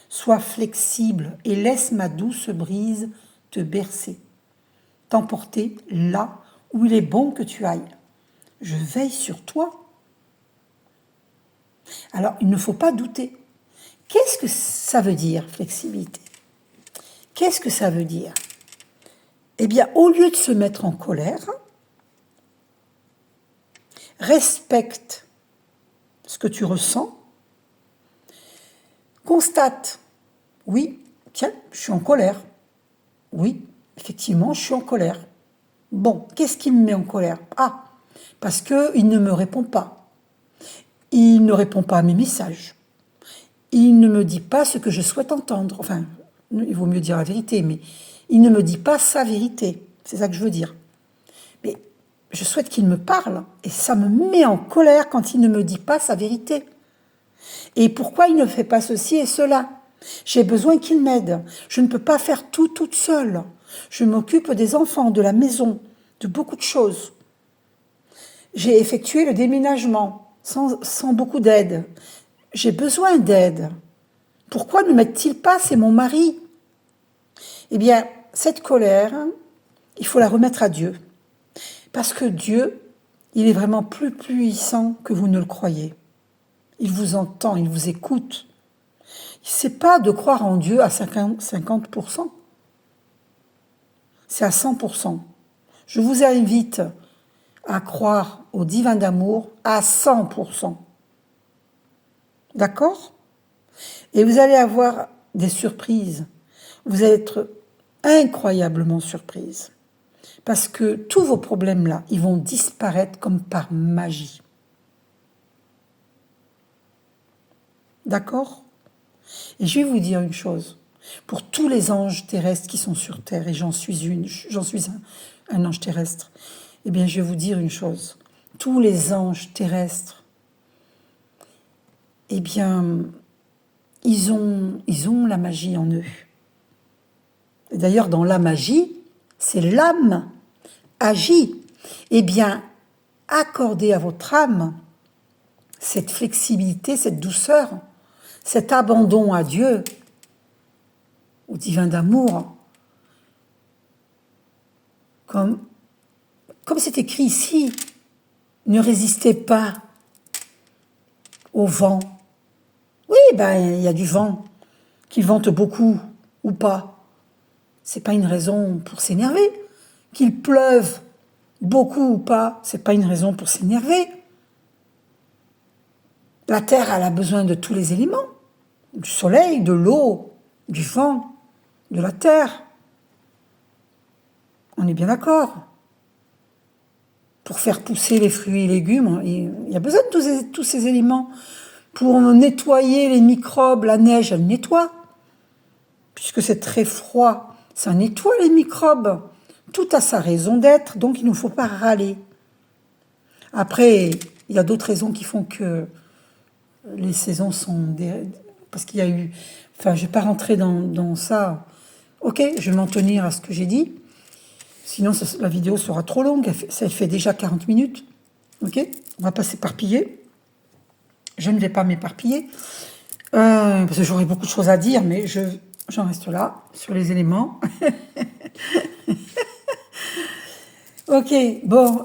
Sois flexible et laisse ma douce brise te bercer, t'emporter là où il est bon que tu ailles. Je veille sur toi. Alors, il ne faut pas douter. Qu'est-ce que ça veut dire, flexibilité? Qu'est-ce que ça veut dire? Eh bien, au lieu de se mettre en colère, respecte ce que tu ressens, constate, oui, tiens, je suis en colère. Oui, effectivement, je suis en colère. Bon, qu'est-ce qui me met en colère? Ah, parce qu'il ne me répond pas. Il ne répond pas à mes messages. Il ne me dit pas ce que je souhaite entendre. Enfin, il vaut mieux dire la vérité, mais il ne me dit pas sa vérité. C'est ça que je veux dire. Mais je souhaite qu'il me parle, et ça me met en colère quand il ne me dit pas sa vérité. Et pourquoi il ne fait pas ceci et cela? J'ai besoin qu'il m'aide. Je ne peux pas faire tout toute seule. Je m'occupe des enfants, de la maison, de beaucoup de choses. J'ai effectué le déménagement sans beaucoup d'aide. J'ai besoin d'aide. Pourquoi ne m'aide-t-il pas? C'est mon mari. Eh bien, cette colère, il faut la remettre à Dieu. Parce que Dieu, il est vraiment plus puissant que vous ne le croyez. Il vous entend, il vous écoute. Ce n'est pas de croire en Dieu à 50%. C'est à 100%. Je vous invite à croire au divin d'amour à 100%. D'accord? Et vous allez avoir des surprises. Vous allez être incroyablement surprise. Parce que tous vos problèmes-là, ils vont disparaître comme par magie. D'accord? Et je vais vous dire une chose. Pour tous les anges terrestres qui sont sur Terre, et j'en suis un ange terrestre, eh bien, je vais vous dire une chose. Tous les anges terrestres, eh bien, ils ont la magie en eux. Et d'ailleurs, dans la magie, c'est l'âme agit. Eh bien, accordez à votre âme cette flexibilité, cette douceur, cet abandon à Dieu, au divin d'amour, comme c'est écrit ici, ne résistez pas au vent. Oui, il y a du vent, qu'il vente beaucoup ou pas. C'est pas une raison pour s'énerver. Qu'il pleuve beaucoup ou pas, c'est pas une raison pour s'énerver. La terre, elle a besoin de tous les éléments. Du soleil, de l'eau, du vent, de la terre. On est bien d'accord. Pour faire pousser les fruits et légumes, il y a besoin de tous ces éléments. Pour nettoyer les microbes, la neige, elle nettoie. Puisque c'est très froid, ça nettoie les microbes. Tout a sa raison d'être, donc il ne faut pas râler. Après, il y a d'autres raisons qui font que les saisons sont... Parce qu'il y a eu... Enfin, je ne vais pas rentrer dans ça. Ok, je vais m'en tenir à ce que j'ai dit. Sinon, la vidéo sera trop longue. Elle fait déjà 40 minutes. Ok, on va pas s'éparpiller. Je ne vais pas m'éparpiller. Parce que j'aurais beaucoup de choses à dire, mais j'en reste là, sur les éléments. Ok, bon.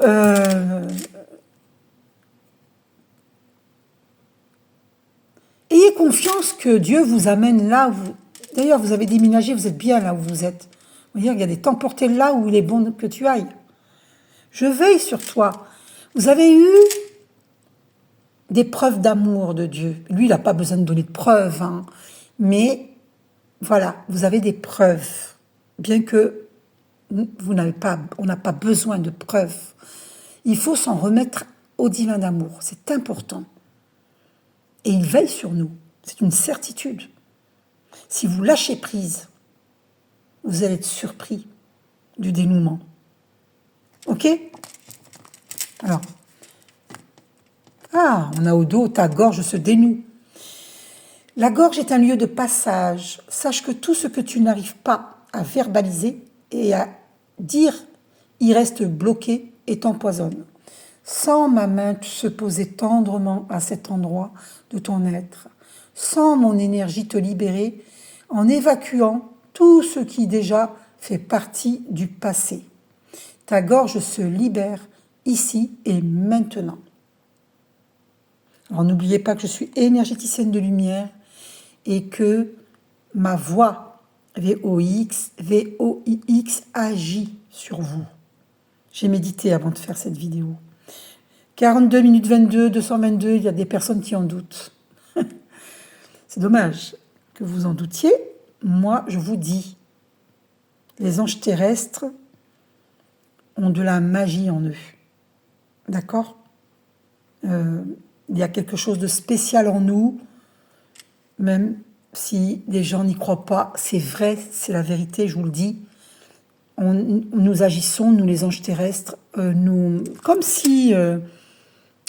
Ayez confiance que Dieu vous amène là où vous... D'ailleurs, vous avez déménagé, vous êtes bien là où vous êtes. Vous voyez, il y a des temps portés là où il est bon que tu ailles. Je veille sur toi. Vous avez eu des preuves d'amour de Dieu. Lui, il n'a pas besoin de donner de preuves, hein. Mais voilà, vous avez des preuves. Bien que on n'a pas besoin de preuves. Il faut s'en remettre au divin d'amour. C'est important. Et il veille sur nous. C'est une certitude. Si vous lâchez prise, vous allez être surpris du dénouement. Ok? Alors. Ah, on a au dos, ta gorge se dénoue. La gorge est un lieu de passage. Sache que tout ce que tu n'arrives pas à verbaliser et à dire y reste bloqué et t'empoisonne. Sens ma main se poser tendrement à cet endroit de ton être. Sens mon énergie te libérer en évacuant tout ce qui déjà fait partie du passé. Ta gorge se libère ici et maintenant. Alors n'oubliez pas que je suis énergéticienne de lumière et que ma voix VOX agit sur vous. J'ai médité avant de faire cette vidéo. 42 minutes 22, 222, il y a des personnes qui en doutent. C'est dommage que vous en doutiez. Moi, je vous dis, les anges terrestres ont de la magie en eux. D'accord ? Il y a quelque chose de spécial en nous, même si les gens n'y croient pas. C'est vrai, c'est la vérité, je vous le dis. Nous agissons, nous les anges terrestres, comme si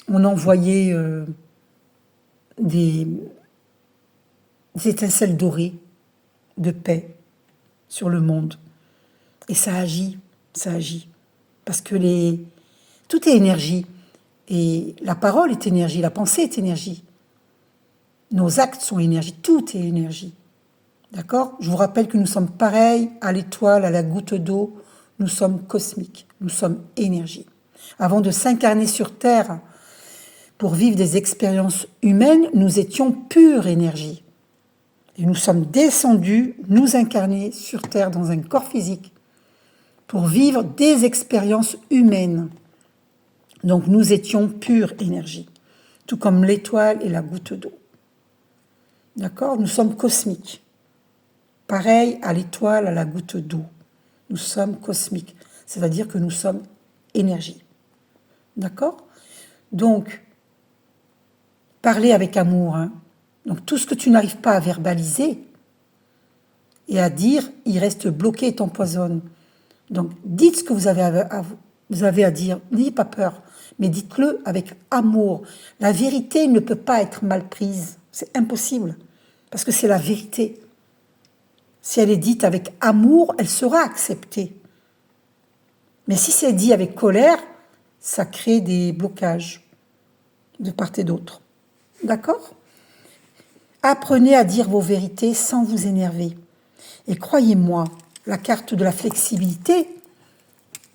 on envoyait des étincelles dorées de paix sur le monde. Et ça agit. Parce que tout est énergie. Et la parole est énergie, la pensée est énergie. Nos actes sont énergie, tout est énergie. D'accord ? Je vous rappelle que nous sommes pareils à l'étoile, à la goutte d'eau. Nous sommes cosmiques, nous sommes énergie. Avant de s'incarner sur Terre pour vivre des expériences humaines, nous étions pure énergie. Et nous sommes descendus, nous incarner sur Terre dans un corps physique pour vivre des expériences humaines. Donc nous étions pure énergie, tout comme l'étoile et la goutte d'eau. D'accord ? Nous sommes cosmiques. Pareil à l'étoile, à la goutte d'eau. Nous sommes cosmiques, c'est-à-dire que nous sommes énergie. D'accord ? Donc, parlez avec amour. Hein. Donc tout ce que tu n'arrives pas à verbaliser et à dire, il reste bloqué et t'empoisonne. Donc dites ce que vous avez à dire, n'ayez pas peur, mais dites-le avec amour. La vérité ne peut pas être mal prise, c'est impossible, parce que c'est la vérité. Si elle est dite avec amour, elle sera acceptée. Mais si c'est dit avec colère, ça crée des blocages de part et d'autre. D'accord ? Apprenez à dire vos vérités sans vous énerver. Et croyez-moi, la carte de la flexibilité,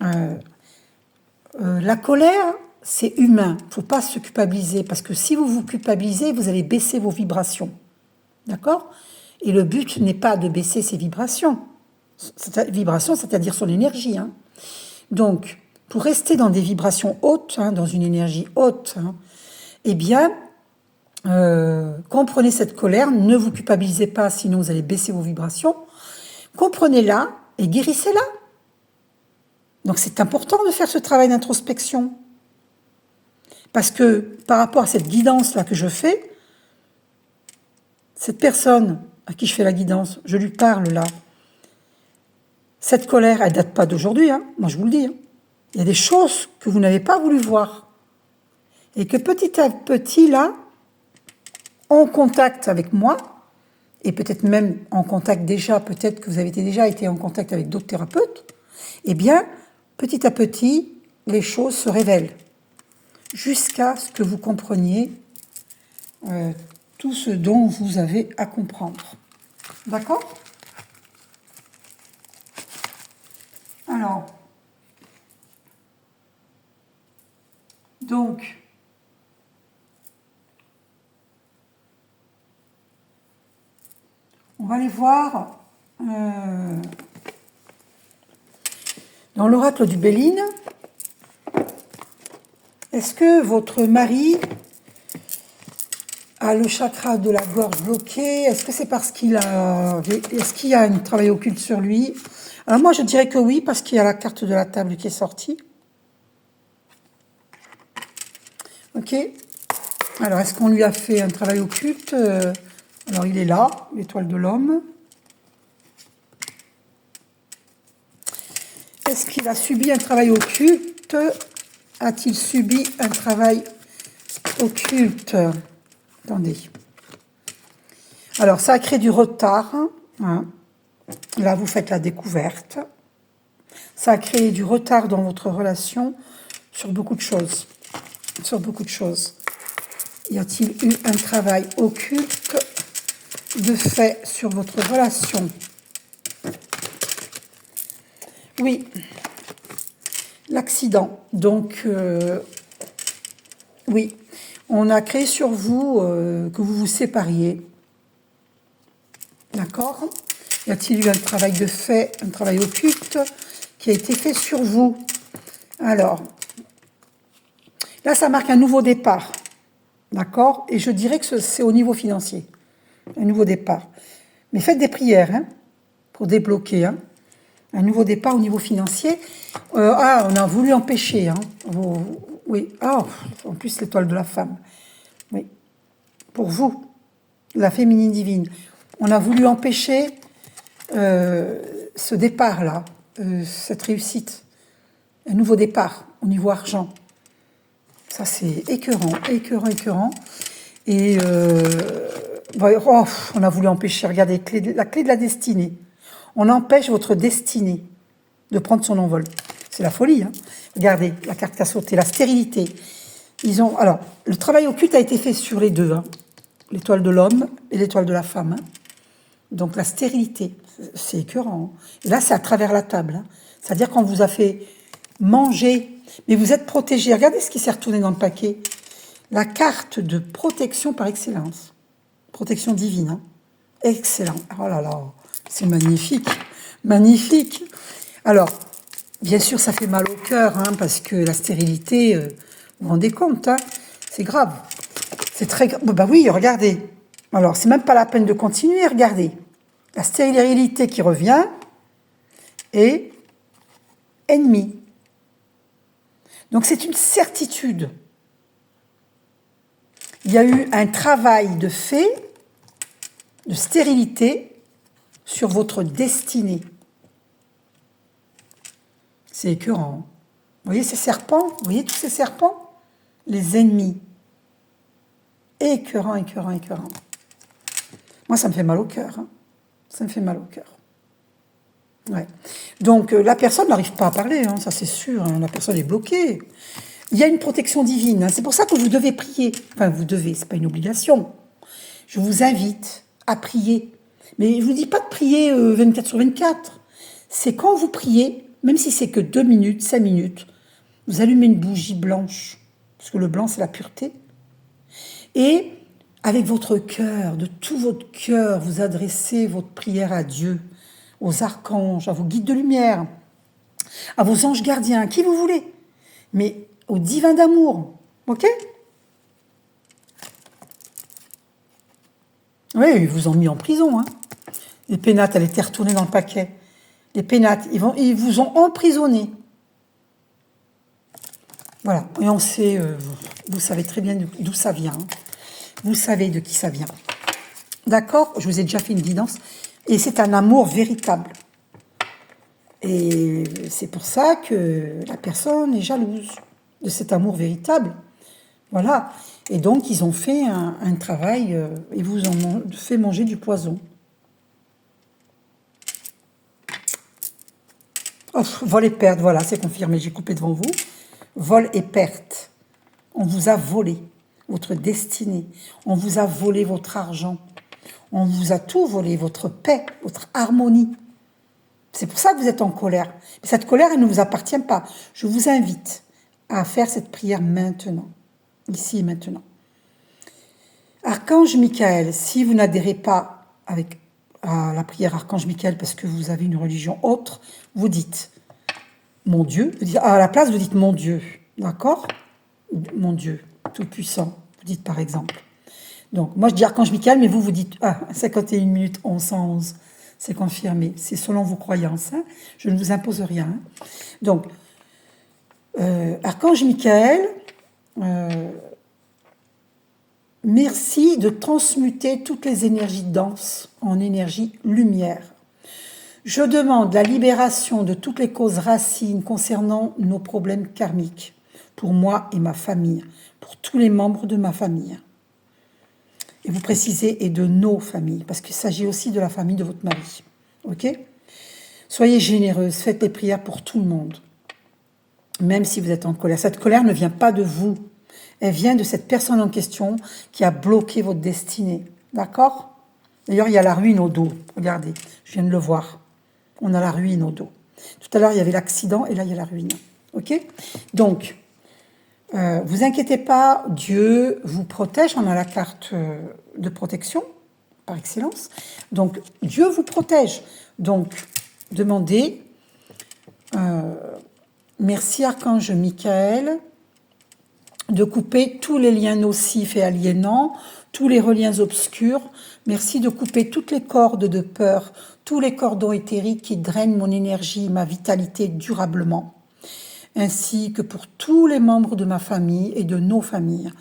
la colère, c'est humain. Il ne faut pas se culpabiliser, parce que si vous vous culpabilisez, vous allez baisser vos vibrations. D'accord ? Et le but n'est pas de baisser ses vibrations. Vibrations, c'est-à-dire son énergie. Hein. Donc, pour rester dans des vibrations hautes, hein, dans une énergie haute, hein, eh bien, Comprenez cette colère, ne vous culpabilisez pas, sinon vous allez baisser vos vibrations. Comprenez-la et guérissez-la. Donc c'est important de faire ce travail d'introspection. Parce que par rapport à cette guidance-là que je fais, cette personne à qui je fais la guidance, je lui parle là. Cette colère, elle ne date pas d'aujourd'hui, hein. Moi je vous le dis. Hein. Il y a des choses que vous n'avez pas voulu voir. Et que petit à petit, là, en contact avec moi, et peut-être même en contact déjà, peut-être que vous avez déjà été en contact avec d'autres thérapeutes, eh bien, petit à petit, les choses se révèlent, jusqu'à ce que vous compreniez tout ce dont vous avez à comprendre. D'accord? Alors, donc, on va aller voir dans l'oracle du Béline. Est-ce que votre mari a le chakra de la gorge bloqué? Est-ce que c'est parce qu'il a... Est-ce qu'il y a un travail occulte sur lui? Alors moi, je dirais que oui, parce qu'il y a la carte de la table qui est sortie. Ok. Alors, est-ce qu'on lui a fait un travail occulte? Alors, il est là, l'étoile de l'homme. Est-ce qu'il a subi un travail occulte? A-t-il subi un travail occulte? Attendez. Alors, ça a créé du retard. Hein. Là, vous faites la découverte. Ça a créé du retard dans votre relation sur beaucoup de choses. Sur beaucoup de choses. Y a-t-il eu un travail occulte de fait sur votre relation? Oui. L'accident. Donc, oui. On a créé sur vous que vous vous sépariez. D'accord? Y a-t-il eu un travail de fait, un travail occulte qui a été fait sur vous? Alors, là, ça marque un nouveau départ. D'accord? Et je dirais que c'est au niveau financier. Un nouveau départ. Mais faites des prières hein, pour débloquer. Hein. Un nouveau départ au niveau financier. On a voulu empêcher. Hein. Oui. En plus, l'étoile de la femme. Oui. Pour vous, la féminine divine. On a voulu empêcher ce départ-là, cette réussite. Un nouveau départ au niveau argent. Ça, c'est écœurant. Et on a voulu empêcher, regardez, la clé de la destinée. On empêche votre destinée de prendre son envol. C'est la folie. Hein. Regardez, la carte qui a sauté, la stérilité. Alors, le travail occulte a été fait sur les deux. Hein. L'étoile de l'homme et l'étoile de la femme. Hein. Donc, la stérilité, c'est écœurant. Hein. Et là, c'est à travers la table. Hein. C'est-à-dire qu'on vous a fait manger, mais vous êtes protégé. Regardez ce qui s'est retourné dans le paquet. La carte de protection par excellence. Protection divine. Hein. Excellent. Oh là là, c'est magnifique. Magnifique. Alors, bien sûr, ça fait mal au cœur, hein, parce que la stérilité, vous vous rendez compte, hein, c'est grave. C'est très grave. Bah oui, regardez. Alors, c'est même pas la peine de continuer, regardez. La stérilité qui revient est ennemie. Donc, c'est une certitude. Il y a eu un travail de fait, de stérilité, sur votre destinée. C'est écœurant. Vous voyez ces serpents? Vous voyez tous ces serpents? Les ennemis. Écœurant. Moi, ça me fait mal au cœur. Hein. Ça me fait mal au cœur. Ouais. Donc, la personne n'arrive pas à parler, hein, ça c'est sûr. Hein, la personne est bloquée. Il y a une protection divine. Hein, c'est pour ça que vous devez prier. Enfin, vous devez, c'est pas une obligation. Je vous invite à prier. Mais je ne vous dis pas de prier 24 sur 24. C'est quand vous priez, même si c'est que 2 minutes, 5 minutes, vous allumez une bougie blanche, parce que le blanc, c'est la pureté. Et avec votre cœur, de tout votre cœur, vous adressez votre prière à Dieu, aux archanges, à vos guides de lumière, à vos anges gardiens, à qui vous voulez, mais au divin d'amour. Ok ? Oui, ils vous ont mis en prison. Hein. Les pénates, elle était retournée dans le paquet. Les pénates, ils vous ont emprisonné. Voilà. Et on sait, vous savez très bien d'où ça vient. Hein. Vous savez de qui ça vient. D'accord? Je vous ai déjà fait une guidance. Et c'est un amour véritable. Et c'est pour ça que la personne est jalouse de cet amour véritable. Voilà. Et donc, ils ont fait un travail, ils vous ont fait manger du poison. Oh, vol et perte, voilà, c'est confirmé, j'ai coupé devant vous. Vol et perte. On vous a volé votre destinée. On vous a volé votre argent. On vous a tout volé, votre paix, votre harmonie. C'est pour ça que vous êtes en colère. Mais cette colère, elle ne vous appartient pas. Je vous invite à faire cette prière maintenant. Ici et maintenant. Archange Michael, si vous n'adhérez pas à la prière Archange Michael parce que vous avez une religion autre, vous dites mon Dieu. Vous dites, à la place, vous dites mon Dieu. D'accord? Mon Dieu, tout-puissant. Vous dites par exemple. Donc, moi je dis Archange Michael, mais vous dites 51 minutes 1111. C'est confirmé. C'est selon vos croyances. Hein. Je ne vous impose rien. Hein. Donc, Archange Michael, merci de transmuter toutes les énergies denses en énergie lumière. Je demande la libération de toutes les causes racines concernant nos problèmes karmiques, pour moi et ma famille, pour tous les membres de ma famille. Et vous précisez, et de nos familles, parce qu'il s'agit aussi de la famille de votre mari. Ok? Soyez généreuse, faites des prières pour tout le monde, même si vous êtes en colère. Cette colère ne vient pas de vous, elle vient de cette personne en question qui a bloqué votre destinée. D'accord? D'ailleurs, il y a la ruine au dos. Regardez, je viens de le voir. On a la ruine au dos. Tout à l'heure, il y avait l'accident et là, il y a la ruine. Ok? Donc, vous inquiétez pas, Dieu vous protège. On a la carte de protection par excellence. Donc, Dieu vous protège. Donc, demandez, merci Archange Michael, de couper tous les liens nocifs et aliénants, tous les reliens obscurs. Merci de couper toutes les cordes de peur, tous les cordons éthériques qui drainent mon énergie, ma vitalité durablement, ainsi que pour tous les membres de ma famille et de nos familles.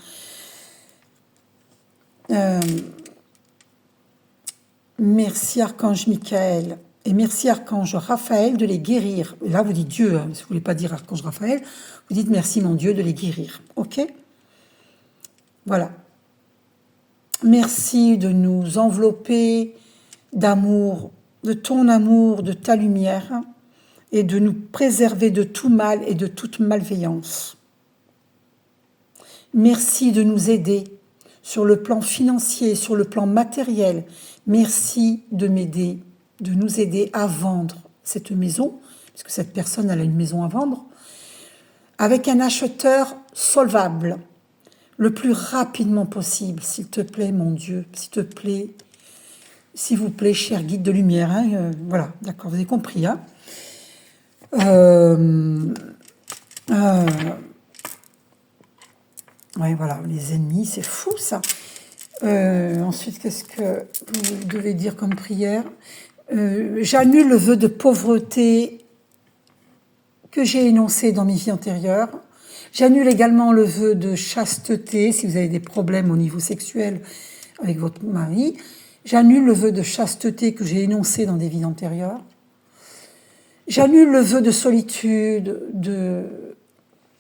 Merci Archange Michael et merci Archange Raphaël de les guérir. Et là, vous dites Dieu, hein, si vous ne voulez pas dire Archange Raphaël, vous dites merci mon Dieu de les guérir. Ok? Voilà. Merci de nous envelopper d'amour, de ton amour, de ta lumière, et de nous préserver de tout mal et de toute malveillance. Merci de nous aider sur le plan financier, sur le plan matériel. Merci de m'aider, de nous aider à vendre cette maison, parce que cette personne elle a une maison à vendre, avec un acheteur solvable, le plus rapidement possible, s'il te plaît, mon Dieu, s'il te plaît, s'il vous plaît, cher guide de lumière. Hein, voilà, d'accord, vous avez compris. Hein. Ouais, voilà, les ennemis, c'est fou ça. Ensuite, qu'est-ce que vous devez dire comme prière? J'annule le vœu de pauvreté que j'ai énoncé dans mes vies antérieures. J'annule également le vœu de chasteté, si vous avez des problèmes au niveau sexuel avec votre mari. J'annule le vœu de chasteté que j'ai énoncé dans des vies antérieures. J'annule le vœu de solitude,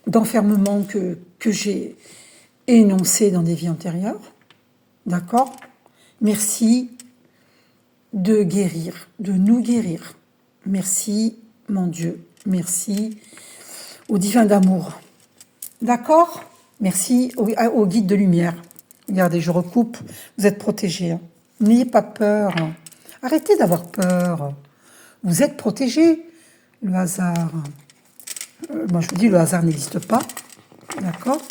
d'enfermement que j'ai énoncé dans des vies antérieures. D'accord? Merci de guérir, de nous guérir. Merci, mon Dieu. Merci au divin d'amour. D'accord? Merci au guide de lumière. Regardez, je recoupe. Vous êtes protégés. Hein. N'ayez pas peur. Arrêtez d'avoir peur. Vous êtes protégés. Le hasard. Moi, je vous dis, le hasard n'existe pas. D'accord?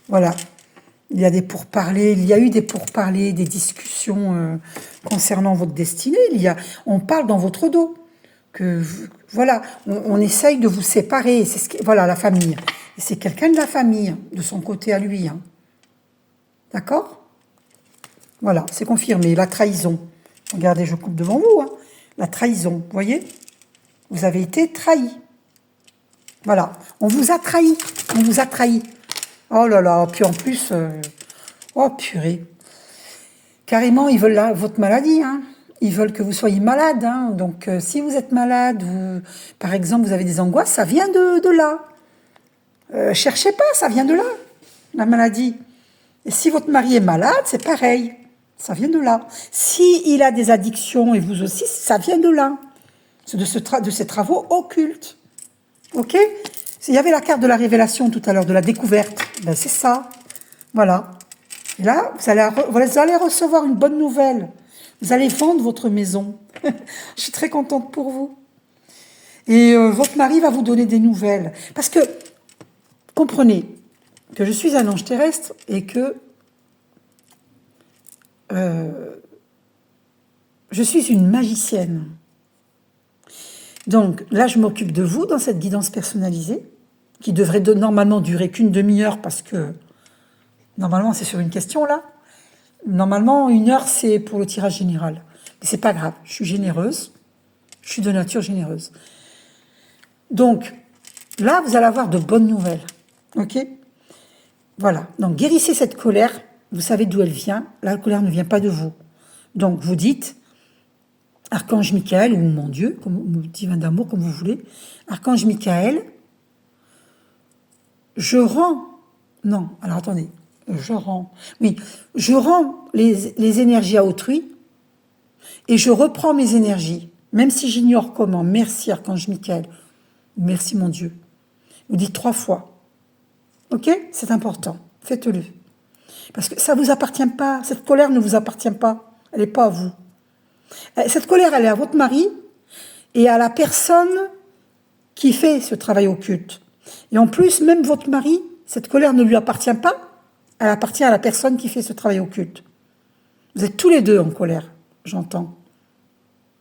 Voilà. Il y a des pourparlers. Il y a eu des pourparlers, des discussions concernant votre destinée. On parle dans votre dos. Voilà, on essaye de vous séparer. Voilà, la famille. Et c'est quelqu'un de la famille, de son côté à lui. Hein. D'accord? Voilà, c'est confirmé. La trahison. Regardez, je coupe devant vous. Hein. La trahison, vous voyez? Vous avez été trahi. Voilà, on vous a trahi. On vous a trahi. Oh là là, puis en plus... oh purée. Carrément, ils veulent votre maladie. Hein. Ils veulent que vous soyez malade. Hein. Donc, si vous êtes malade, par exemple, vous avez des angoisses, ça vient de là. Cherchez pas, ça vient de là, la maladie. Et si votre mari est malade, c'est pareil. Ça vient de là. Si il a des addictions, et vous aussi, ça vient de là. C'est de ces travaux occultes. Ok? Il y avait la carte de la révélation tout à l'heure, de la découverte. Ben, c'est ça. Voilà. Et là, vous allez recevoir une bonne nouvelle. Vous allez vendre votre maison. Je suis très contente pour vous. Et votre mari va vous donner des nouvelles. Parce que, comprenez que je suis un ange terrestre et que je suis une magicienne. Donc là, je m'occupe de vous dans cette guidance personnalisée qui devrait normalement durer qu'une demi-heure parce que normalement, c'est sur une question là. Normalement, 1 heure, c'est pour le tirage général. Mais c'est pas grave, je suis généreuse. Je suis de nature généreuse. Donc, là, vous allez avoir de bonnes nouvelles. Ok? Voilà. Donc, guérissez cette colère. Vous savez d'où elle vient. La colère ne vient pas de vous. Donc, vous dites, Archange Michael, ou mon Dieu, ou divin d'amour, comme vous voulez. Archange Michael, je rends... Non, alors attendez. Je rends les énergies à autrui et je reprends mes énergies, même si j'ignore comment. Merci Archange Michael, merci mon Dieu. Vous dites 3 fois, ok? C'est important, faites-le. Parce que ça ne vous appartient pas, cette colère ne vous appartient pas, elle n'est pas à vous. Cette colère, elle est à votre mari et à la personne qui fait ce travail occulte. Et en plus, même votre mari, cette colère ne lui appartient pas, elle appartient à la personne qui fait ce travail occulte. Vous êtes tous les deux en colère, j'entends.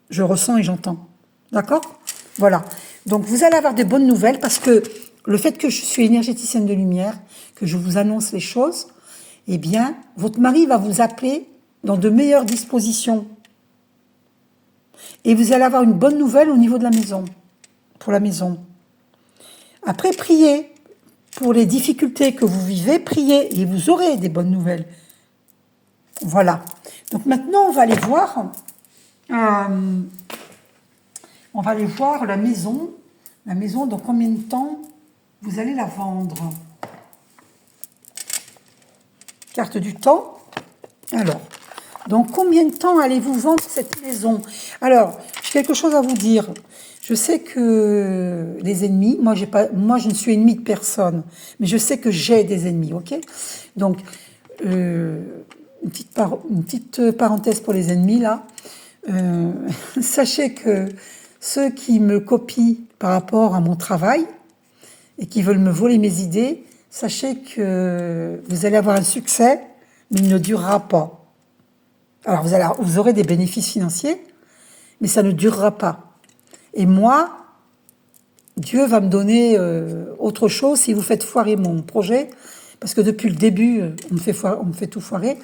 Je ressens et j'entends. D'accord? Voilà. Donc vous allez avoir des bonnes nouvelles parce que le fait que je suis énergéticienne de lumière, que je vous annonce les choses, eh bien, votre mari va vous appeler dans de meilleures dispositions. Et vous allez avoir une bonne nouvelle au niveau de la maison, pour la maison. Après, priez. Pour les difficultés que vous vivez, priez et vous aurez des bonnes nouvelles. Voilà. Donc maintenant, on va aller voir. On va aller voir la maison. La maison, dans combien de temps vous allez la vendre? Carte du temps. Alors, dans combien de temps allez-vous vendre cette maison? Alors, j'ai quelque chose à vous dire. Je sais que les ennemis, moi je ne suis ennemie de personne, mais je sais que j'ai des ennemis, ok? Donc, une petite parenthèse pour les ennemis, là. Sachez que ceux qui me copient par rapport à mon travail et qui veulent me voler mes idées, sachez que vous allez avoir un succès, mais il ne durera pas. Alors, vous aurez des bénéfices financiers, mais ça ne durera pas. Et moi, Dieu va me donner autre chose si vous faites foirer mon projet, parce que depuis le début, on me fait tout foirer.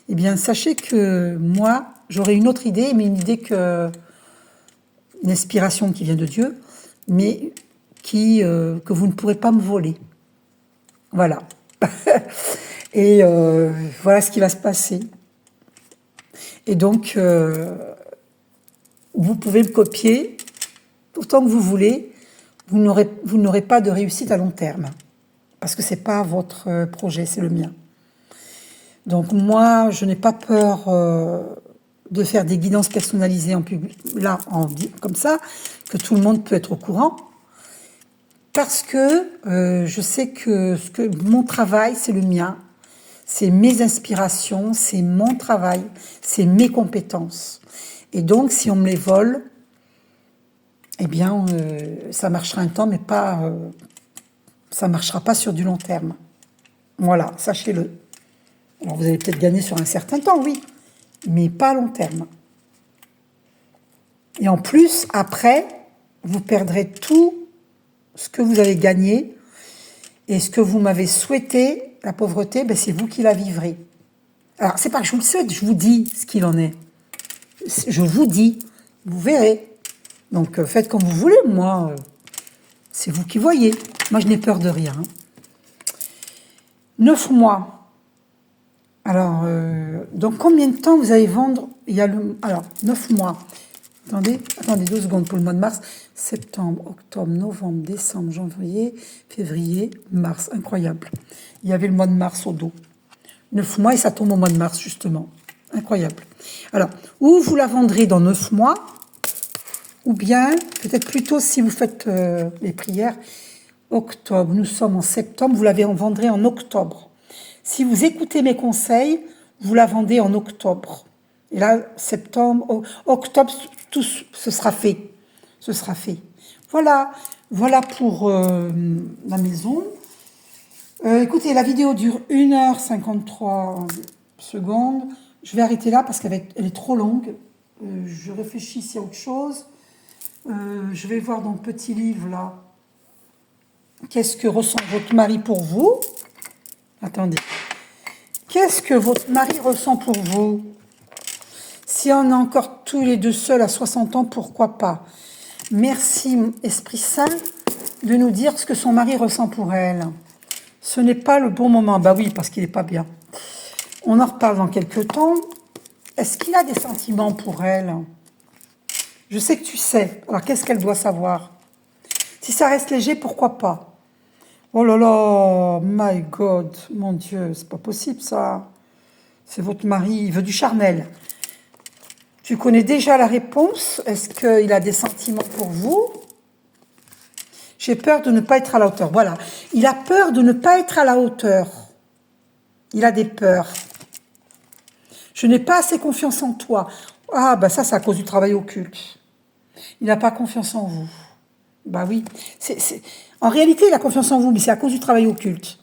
Eh bien, sachez que moi, j'aurai une autre idée, mais une inspiration qui vient de Dieu, mais que vous ne pourrez pas me voler. Voilà. Et voilà ce qui va se passer. Et donc, vous pouvez me copier autant que vous voulez, vous n'aurez pas de réussite à long terme. Parce que ce n'est pas votre projet, c'est le mien. Donc moi, je n'ai pas peur de faire des guidances personnalisées en public, là, comme ça, que tout le monde peut être au courant. Parce que je sais que mon travail, c'est le mien. C'est mes inspirations, c'est mon travail, c'est mes compétences. Et donc, si on me les vole, eh bien, ça marchera un temps, mais ça ne marchera pas sur du long terme. Voilà, sachez-le. Alors, vous allez peut-être gagner sur un certain temps, oui, mais pas à long terme. Et en plus, après, vous perdrez tout ce que vous avez gagné et ce que vous m'avez souhaité, la pauvreté, ben, c'est vous qui la vivrez. Alors, c'est pas que je vous le souhaite, je vous dis ce qu'il en est. Je vous dis, vous verrez. Donc, faites comme vous voulez, moi, c'est vous qui voyez. Moi, je n'ai peur de rien. 9 mois. Alors, dans combien de temps vous allez vendre? Il y a alors, 9 mois. Attendez 2 secondes pour le mois de mars. Septembre, octobre, novembre, décembre, janvier, février, mars. Incroyable. Il y avait le mois de mars au dos. 9 mois et ça tombe au mois de mars, justement. Incroyable. Alors, ou vous la vendrez dans 9 mois, ou bien, peut-être plutôt si vous faites les prières, octobre, nous sommes en septembre, vous la vendrez en octobre. Si vous écoutez mes conseils, vous la vendez en octobre. Et là, septembre, octobre, tout ce sera fait. Ce sera fait. Voilà, voilà pour la maison. Écoutez, la vidéo dure 1h53 secondes. Je vais arrêter là parce qu'elle est trop longue. Je réfléchis s'il y a autre chose. Je vais voir dans le petit livre là. Qu'est-ce que ressent votre mari pour vous? Attendez. Qu'est-ce que votre mari ressent pour vous? Si on est encore tous les deux seuls à 60 ans, pourquoi pas? Merci, Esprit Saint, de nous dire ce que son mari ressent pour elle. Ce n'est pas le bon moment. Bah oui, parce qu'il n'est pas bien. On en reparle dans quelques temps. Est-ce qu'il a des sentiments pour elle? Je sais que tu sais. Alors, qu'est-ce qu'elle doit savoir? Si ça reste léger, pourquoi pas? Oh là là, my God, mon Dieu, c'est pas possible ça. C'est votre mari, il veut du charnel. Tu connais déjà la réponse. Est-ce qu'il a des sentiments pour vous? J'ai peur de ne pas être à la hauteur. Voilà. Il a peur de ne pas être à la hauteur. Il a des peurs. Je n'ai pas assez confiance en toi. Ah, bah ça, c'est à cause du travail occulte. Il n'a pas confiance en vous. Bah oui. En réalité, il a confiance en vous, mais c'est à cause du travail occulte.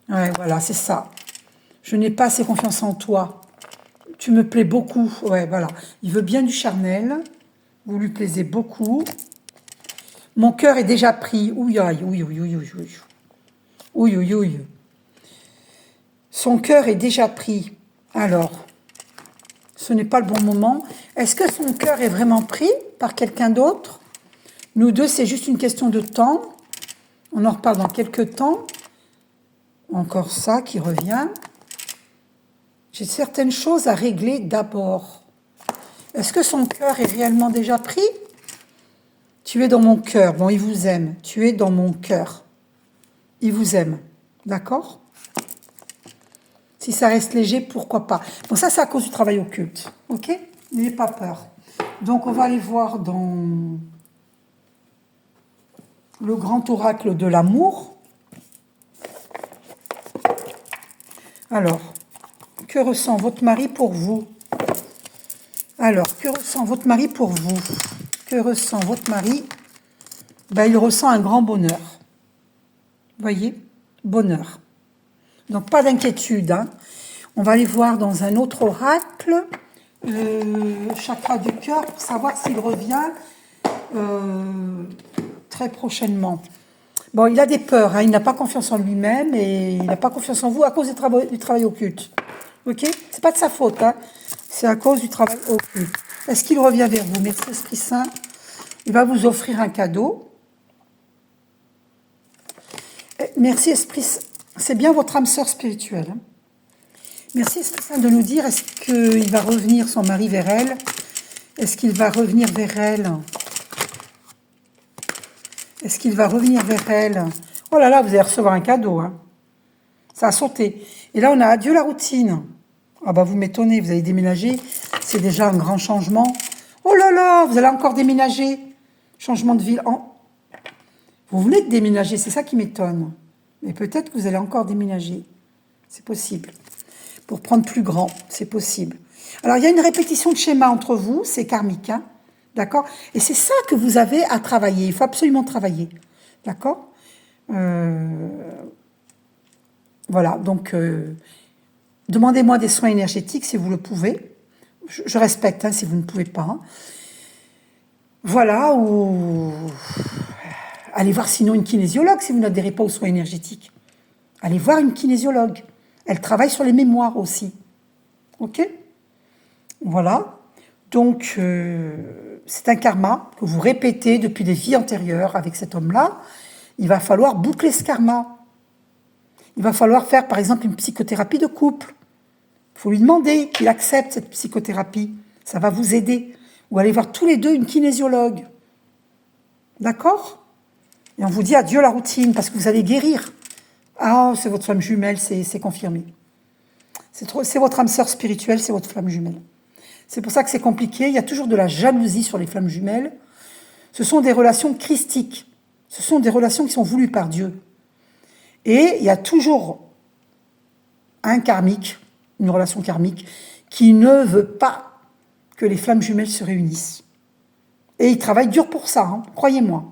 Ouais, voilà, c'est ça. Je n'ai pas assez confiance en toi. Tu me plais beaucoup. Ouais, voilà. Il veut bien du charnel. Vous lui plaisez beaucoup. Mon cœur est déjà pris. Ouïe, ouïe, ouïe, ouïe, ouïe, ouïe. Ouïe, ouïe, ouïe. Son cœur est déjà pris. Alors, ce n'est pas le bon moment. Est-ce que son cœur est vraiment pris par quelqu'un d'autre? Nous deux, c'est juste une question de temps. On en reparle dans quelques temps. Encore ça qui revient. J'ai certaines choses à régler d'abord. Est-ce que son cœur est réellement déjà pris? Tu es dans mon cœur. Bon, il vous aime. Tu es dans mon cœur. Il vous aime. D'accord? Si ça reste léger, pourquoi pas? Bon, ça, c'est à cause du travail occulte. Ok? N'ayez pas peur. Donc, on va aller voir dans le grand oracle de l'amour. Alors, que ressent votre mari pour vous? Alors, que ressent votre mari pour vous? Que ressent votre mari? Ben, il ressent un grand bonheur. Voyez? Bonheur. Donc, pas d'inquiétude. Hein. On va aller voir dans un autre oracle, chakra du cœur, pour savoir s'il revient très prochainement. Bon, il a des peurs. Hein. Il n'a pas confiance en lui-même et il n'a pas confiance en vous à cause du travail occulte. Ok? C'est pas de sa faute. Hein. C'est à cause du travail occulte. Est-ce qu'il revient vers vous? Merci, Esprit Saint. Il va vous offrir un cadeau. Merci, Esprit Saint. C'est bien votre âme sœur spirituelle. Hein. Merci, Esprit Saint, de nous dire, est-ce qu'il va revenir, son mari, vers elle? Est-ce qu'il va revenir vers elle? Est-ce qu'il va revenir vers elle? Oh là là, vous allez recevoir un cadeau. Hein. Ça a sauté. Et là, on a adieu la routine. Ah bah, vous m'étonnez, vous allez déménager. C'est déjà un grand changement. Oh là là, vous allez encore déménager. Changement de ville. Vous venez de déménager, c'est ça qui m'étonne. Mais peut-être que vous allez encore déménager. C'est possible. Pour prendre plus grand, c'est possible. Alors, il y a une répétition de schéma entre vous, c'est karmique, hein, d'accord? Et c'est ça que vous avez à travailler. Il faut absolument travailler, d'accord? Voilà, donc, demandez-moi des soins énergétiques si vous le pouvez. Je respecte hein, si vous ne pouvez pas. Hein. Voilà, ou allez voir sinon une kinésiologue si vous n'adhérez pas aux soins énergétiques. Allez voir une kinésiologue. Elle travaille sur les mémoires aussi. Ok? Voilà. Donc, c'est un karma que vous répétez depuis des vies antérieures avec cet homme-là. Il va falloir boucler ce karma. Il va falloir faire, par exemple, une psychothérapie de couple. Il faut lui demander qu'il accepte cette psychothérapie. Ça va vous aider. Ou aller voir tous les deux une kinésiologue. D'accord? Et on vous dit adieu la routine parce que vous allez guérir. Ah, c'est votre flamme jumelle, c'est confirmé. C'est votre âme sœur spirituelle, c'est votre flamme jumelle. C'est pour ça que c'est compliqué. Il y a toujours de la jalousie sur les flammes jumelles. Ce sont des relations christiques. Ce sont des relations qui sont voulues par Dieu. Et il y a toujours un karmique, une relation karmique, qui ne veut pas que les flammes jumelles se réunissent. Et il travaille dur pour ça, hein, croyez-moi.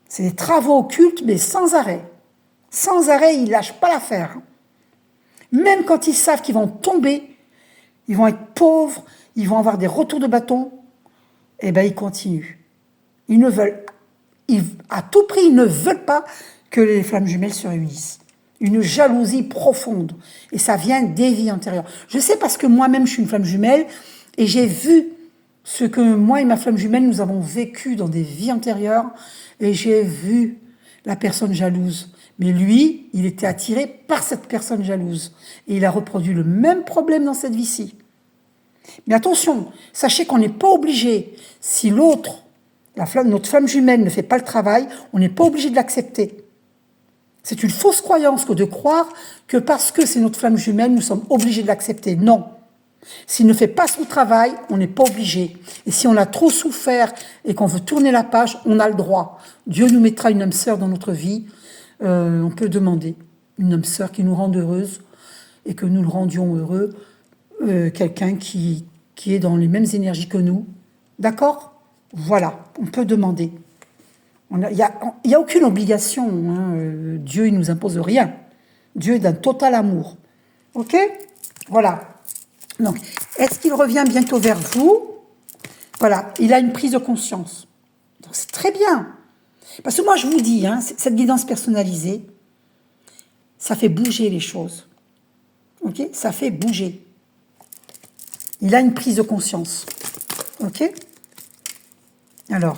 C'est des travaux occultes, mais sans arrêt. Sans arrêt, ils ne lâchent pas l'affaire. Même quand ils savent qu'ils vont tomber, ils vont être pauvres, ils vont avoir des retours de bâton, eh bien, ils continuent. Ils ne veulent, à tout prix, ils ne veulent pas que les flammes jumelles se réunissent. Une jalousie profonde. Et ça vient des vies antérieures. Je sais parce que moi-même, je suis une flamme jumelle et j'ai vu ce que moi et ma flamme jumelle, nous avons vécu dans des vies antérieures et j'ai vu la personne jalouse. Mais lui, il était attiré par cette personne jalouse. Et il a reproduit le même problème dans cette vie-ci. Mais attention, sachez qu'on n'est pas obligé, si l'autre, notre flamme jumelle ne fait pas le travail, on n'est pas obligé de l'accepter. C'est une fausse croyance que de croire que parce que c'est notre flamme jumelle, nous sommes obligés de l'accepter. Non. S'il ne fait pas son travail, on n'est pas obligé. Et si on a trop souffert et qu'on veut tourner la page, on a le droit. Dieu nous mettra une âme sœur dans notre vie. On peut demander une âme sœur qui nous rende heureuse et que nous le rendions heureux. Quelqu'un qui est dans les mêmes énergies que nous. D'accord? Voilà, on peut demander. Il n'y a aucune obligation. Hein. Dieu, il ne nous impose rien. Dieu est d'un total amour. Ok? Voilà. Donc, est-ce qu'il revient bientôt vers vous? Voilà, il a une prise de conscience. Donc, c'est très bien. Parce que moi, je vous dis, hein, cette guidance personnalisée, ça fait bouger les choses. Ok? Ça fait bouger. Il a une prise de conscience. Ok? Alors,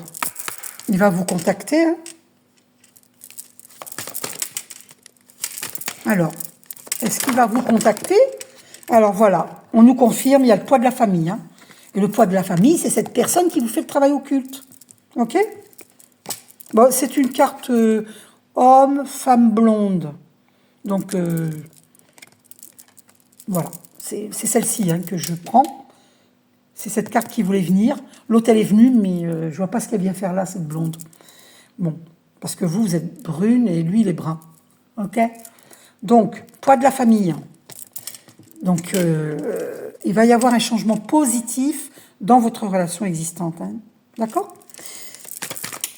il va vous contacter. Hein. Alors, est-ce qu'il va vous contacter? Alors voilà, on nous confirme, il y a le poids de la famille. Hein. Et le poids de la famille, c'est cette personne qui vous fait le travail occulte. Ok? Bon, c'est une carte homme, femme blonde. Donc, voilà, c'est celle-ci hein, que je prends. C'est cette carte qui voulait venir. L'autre, elle est venue, mais je ne vois pas ce qu'elle vient faire là, cette blonde. Bon, parce que vous êtes brune et lui, il est brun. Ok? Donc, poids de la famille. Donc, il va y avoir un changement positif dans votre relation existante. Hein. D'accord?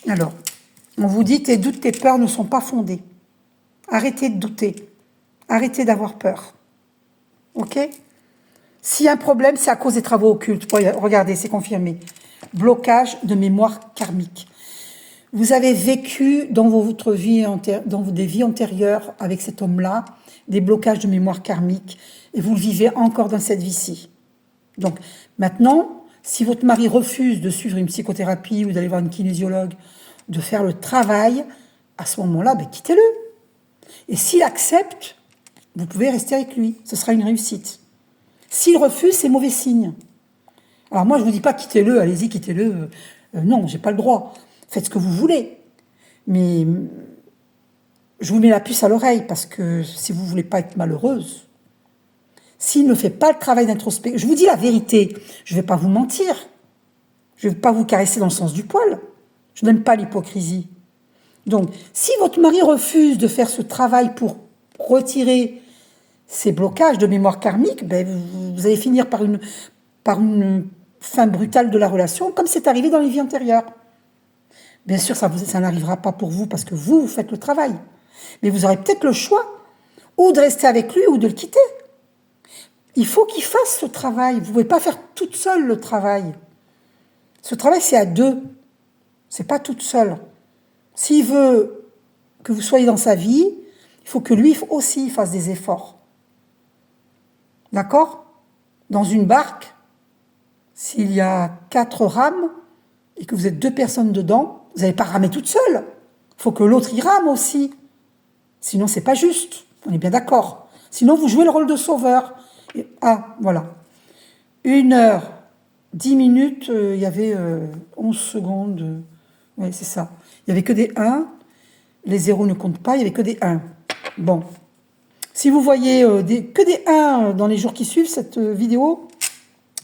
Alors, on vous dit, tes doutes, tes peurs ne sont pas fondés. Arrêtez de douter. Arrêtez d'avoir peur. Ok? S'il y a un problème, c'est à cause des travaux occultes. Regardez, c'est confirmé. Blocage de mémoire karmique. Vous avez vécu dans votre vie, dans des vies antérieures avec cet homme-là, des blocages de mémoire karmique, et vous le vivez encore dans cette vie-ci. Donc, maintenant, si votre mari refuse de suivre une psychothérapie ou d'aller voir une kinésiologue, de faire le travail, à ce moment-là, ben, quittez-le. Et s'il accepte, vous pouvez rester avec lui. Ce sera une réussite. S'il refuse, c'est mauvais signe. Alors moi, je ne vous dis pas quittez-le, allez-y, quittez-le. Non, j'ai pas le droit. Faites ce que vous voulez. Mais je vous mets la puce à l'oreille parce que si vous ne voulez pas être malheureuse, s'il ne fait pas le travail d'introspection, je vous dis la vérité, je ne vais pas vous mentir. Je ne vais pas vous caresser dans le sens du poil. Je n'aime pas l'hypocrisie. Donc, si votre mari refuse de faire ce travail pour retirer ces blocages de mémoire karmique, ben vous allez finir par une fin brutale de la relation, comme c'est arrivé dans les vies antérieures. Bien sûr, ça n'arrivera pas pour vous parce que vous faites le travail. Mais vous aurez peut-être le choix, ou de rester avec lui, ou de le quitter. Il faut qu'il fasse ce travail. Vous ne pouvez pas faire toute seule le travail. Ce travail, c'est à deux. Ce n'est pas toute seule. S'il veut que vous soyez dans sa vie, il faut que lui aussi fasse des efforts. D'accord? Dans une barque, s'il y a 4 rames et que vous êtes 2 personnes dedans, vous n'allez pas ramer toute seule. Il faut que l'autre y rame aussi. Sinon, c'est pas juste. On est bien d'accord. Sinon, vous jouez le rôle de sauveur. Voilà. 1 heure, 10 minutes, il y avait 11 secondes. Oui, c'est ça. Il n'y avait que des 1. Les 0 ne comptent pas, il n'y avait que des 1. Bon. Si vous voyez que des 1 dans les jours qui suivent cette vidéo,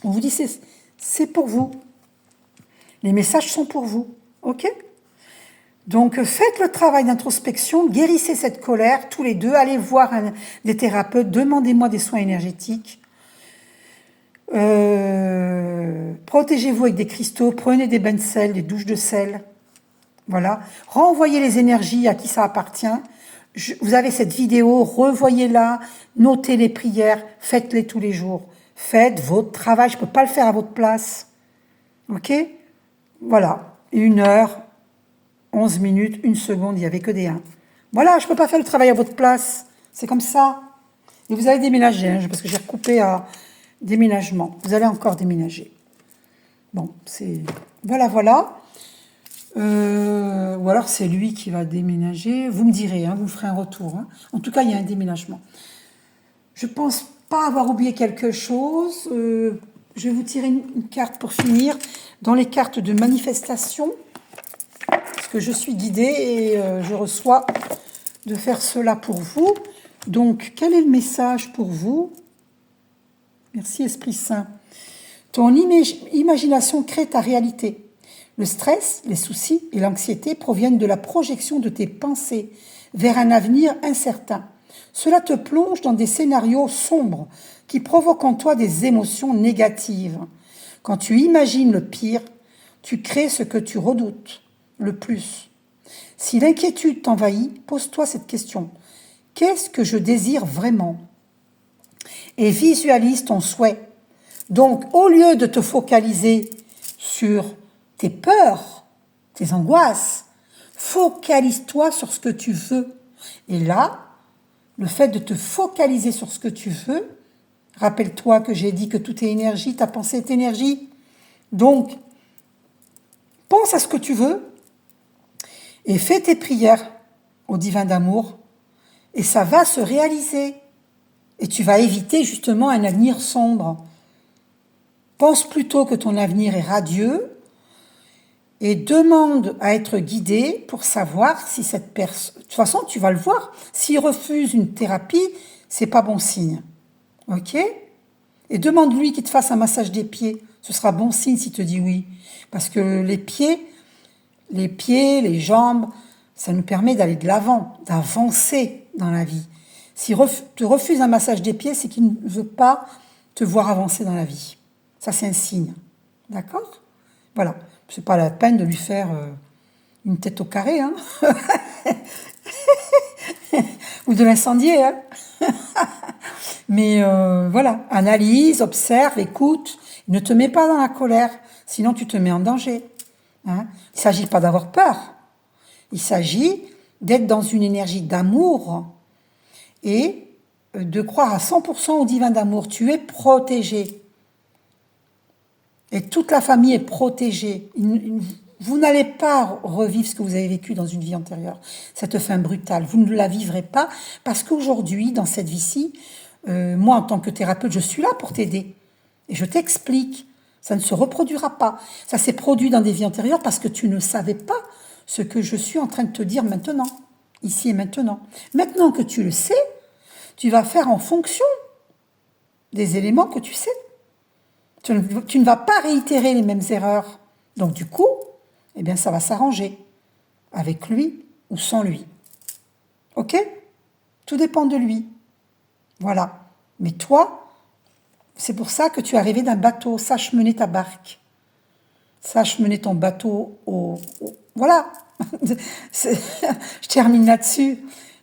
on vous dit c'est pour vous. Les messages sont pour vous. OK? Donc, faites le travail d'introspection, guérissez cette colère, tous les deux, allez voir des thérapeutes, demandez-moi des soins énergétiques. Protégez-vous avec des cristaux, prenez des bains de sel, des douches de sel. Voilà. Renvoyez les énergies à qui ça appartient. Vous avez cette vidéo, revoyez-la, notez les prières, faites-les tous les jours. Faites votre travail, je ne peux pas le faire à votre place. OK? Voilà. 1 heure, 11 minutes, 1 seconde, il n'y avait que des 1. Voilà, je ne peux pas faire le travail à votre place. C'est comme ça. Et vous allez déménager, hein, parce que j'ai recoupé à déménagement. Vous allez encore déménager. Bon, c'est... Voilà. Ou alors c'est lui qui va déménager. Vous me direz, hein, vous me ferez un retour. Hein. En tout cas, il y a un déménagement. Je pense pas avoir oublié quelque chose. Je vais vous tirer une carte pour finir. Dans les cartes de manifestation, parce que je suis guidée et je reçois de faire cela pour vous. Donc, quel est le message pour vous? Merci Esprit Saint. Ton imagination crée ta réalité. Le stress, les soucis et l'anxiété proviennent de la projection de tes pensées vers un avenir incertain. Cela te plonge dans des scénarios sombres qui provoquent en toi des émotions négatives. Quand tu imagines le pire, tu crées ce que tu redoutes le plus. Si l'inquiétude t'envahit, pose-toi cette question. Qu'est-ce que je désire vraiment? Et visualise ton souhait. Donc, au lieu de te focaliser sur tes peurs, tes angoisses, focalise-toi sur ce que tu veux. Et là, le fait de te focaliser sur ce que tu veux, rappelle-toi que j'ai dit que tout est énergie, ta pensée est énergie. Donc, pense à ce que tu veux et fais tes prières au divin d'amour et ça va se réaliser. Et tu vas éviter justement un avenir sombre. Pense plutôt que ton avenir est radieux et demande à être guidé pour savoir si cette personne... De toute façon, tu vas le voir. S'il refuse une thérapie, c'est pas bon signe. OK? Et demande-lui qu'il te fasse un massage des pieds. Ce sera bon signe s'il te dit oui. Parce que les pieds, les jambes, ça nous permet d'aller de l'avant, d'avancer dans la vie. S'il te refuse un massage des pieds, c'est qu'il ne veut pas te voir avancer dans la vie. Ça, c'est un signe. D'accord? Voilà. C'est pas la peine de lui faire une tête au carré, hein. Ou de l'incendier, hein. Mais voilà, analyse, observe, écoute. Ne te mets pas dans la colère, sinon tu te mets en danger. Hein. Il ne s'agit pas d'avoir peur. Il s'agit d'être dans une énergie d'amour et de croire à 100% au divin d'amour. Tu es protégé. Et toute la famille est protégée. Vous n'allez pas revivre ce que vous avez vécu dans une vie antérieure, cette fin brutale. Vous ne la vivrez pas parce qu'aujourd'hui, dans cette vie-ci, moi, en tant que thérapeute, je suis là pour t'aider. Et je t'explique. Ça ne se reproduira pas. Ça s'est produit dans des vies antérieures parce que tu ne savais pas ce que je suis en train de te dire maintenant, ici et maintenant. Maintenant que tu le sais, tu vas faire en fonction des éléments que tu sais. Tu ne vas pas réitérer les mêmes erreurs. Donc du coup, eh bien, ça va s'arranger avec lui ou sans lui. OK? Tout dépend de lui. Voilà. Mais toi, c'est pour ça que tu es arrivé d'un bateau. Sache mener ta barque. Sache mener ton bateau Voilà. Je termine là-dessus.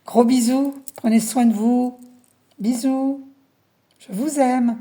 Gros bisous. Prenez soin de vous. Bisous. Je vous aime.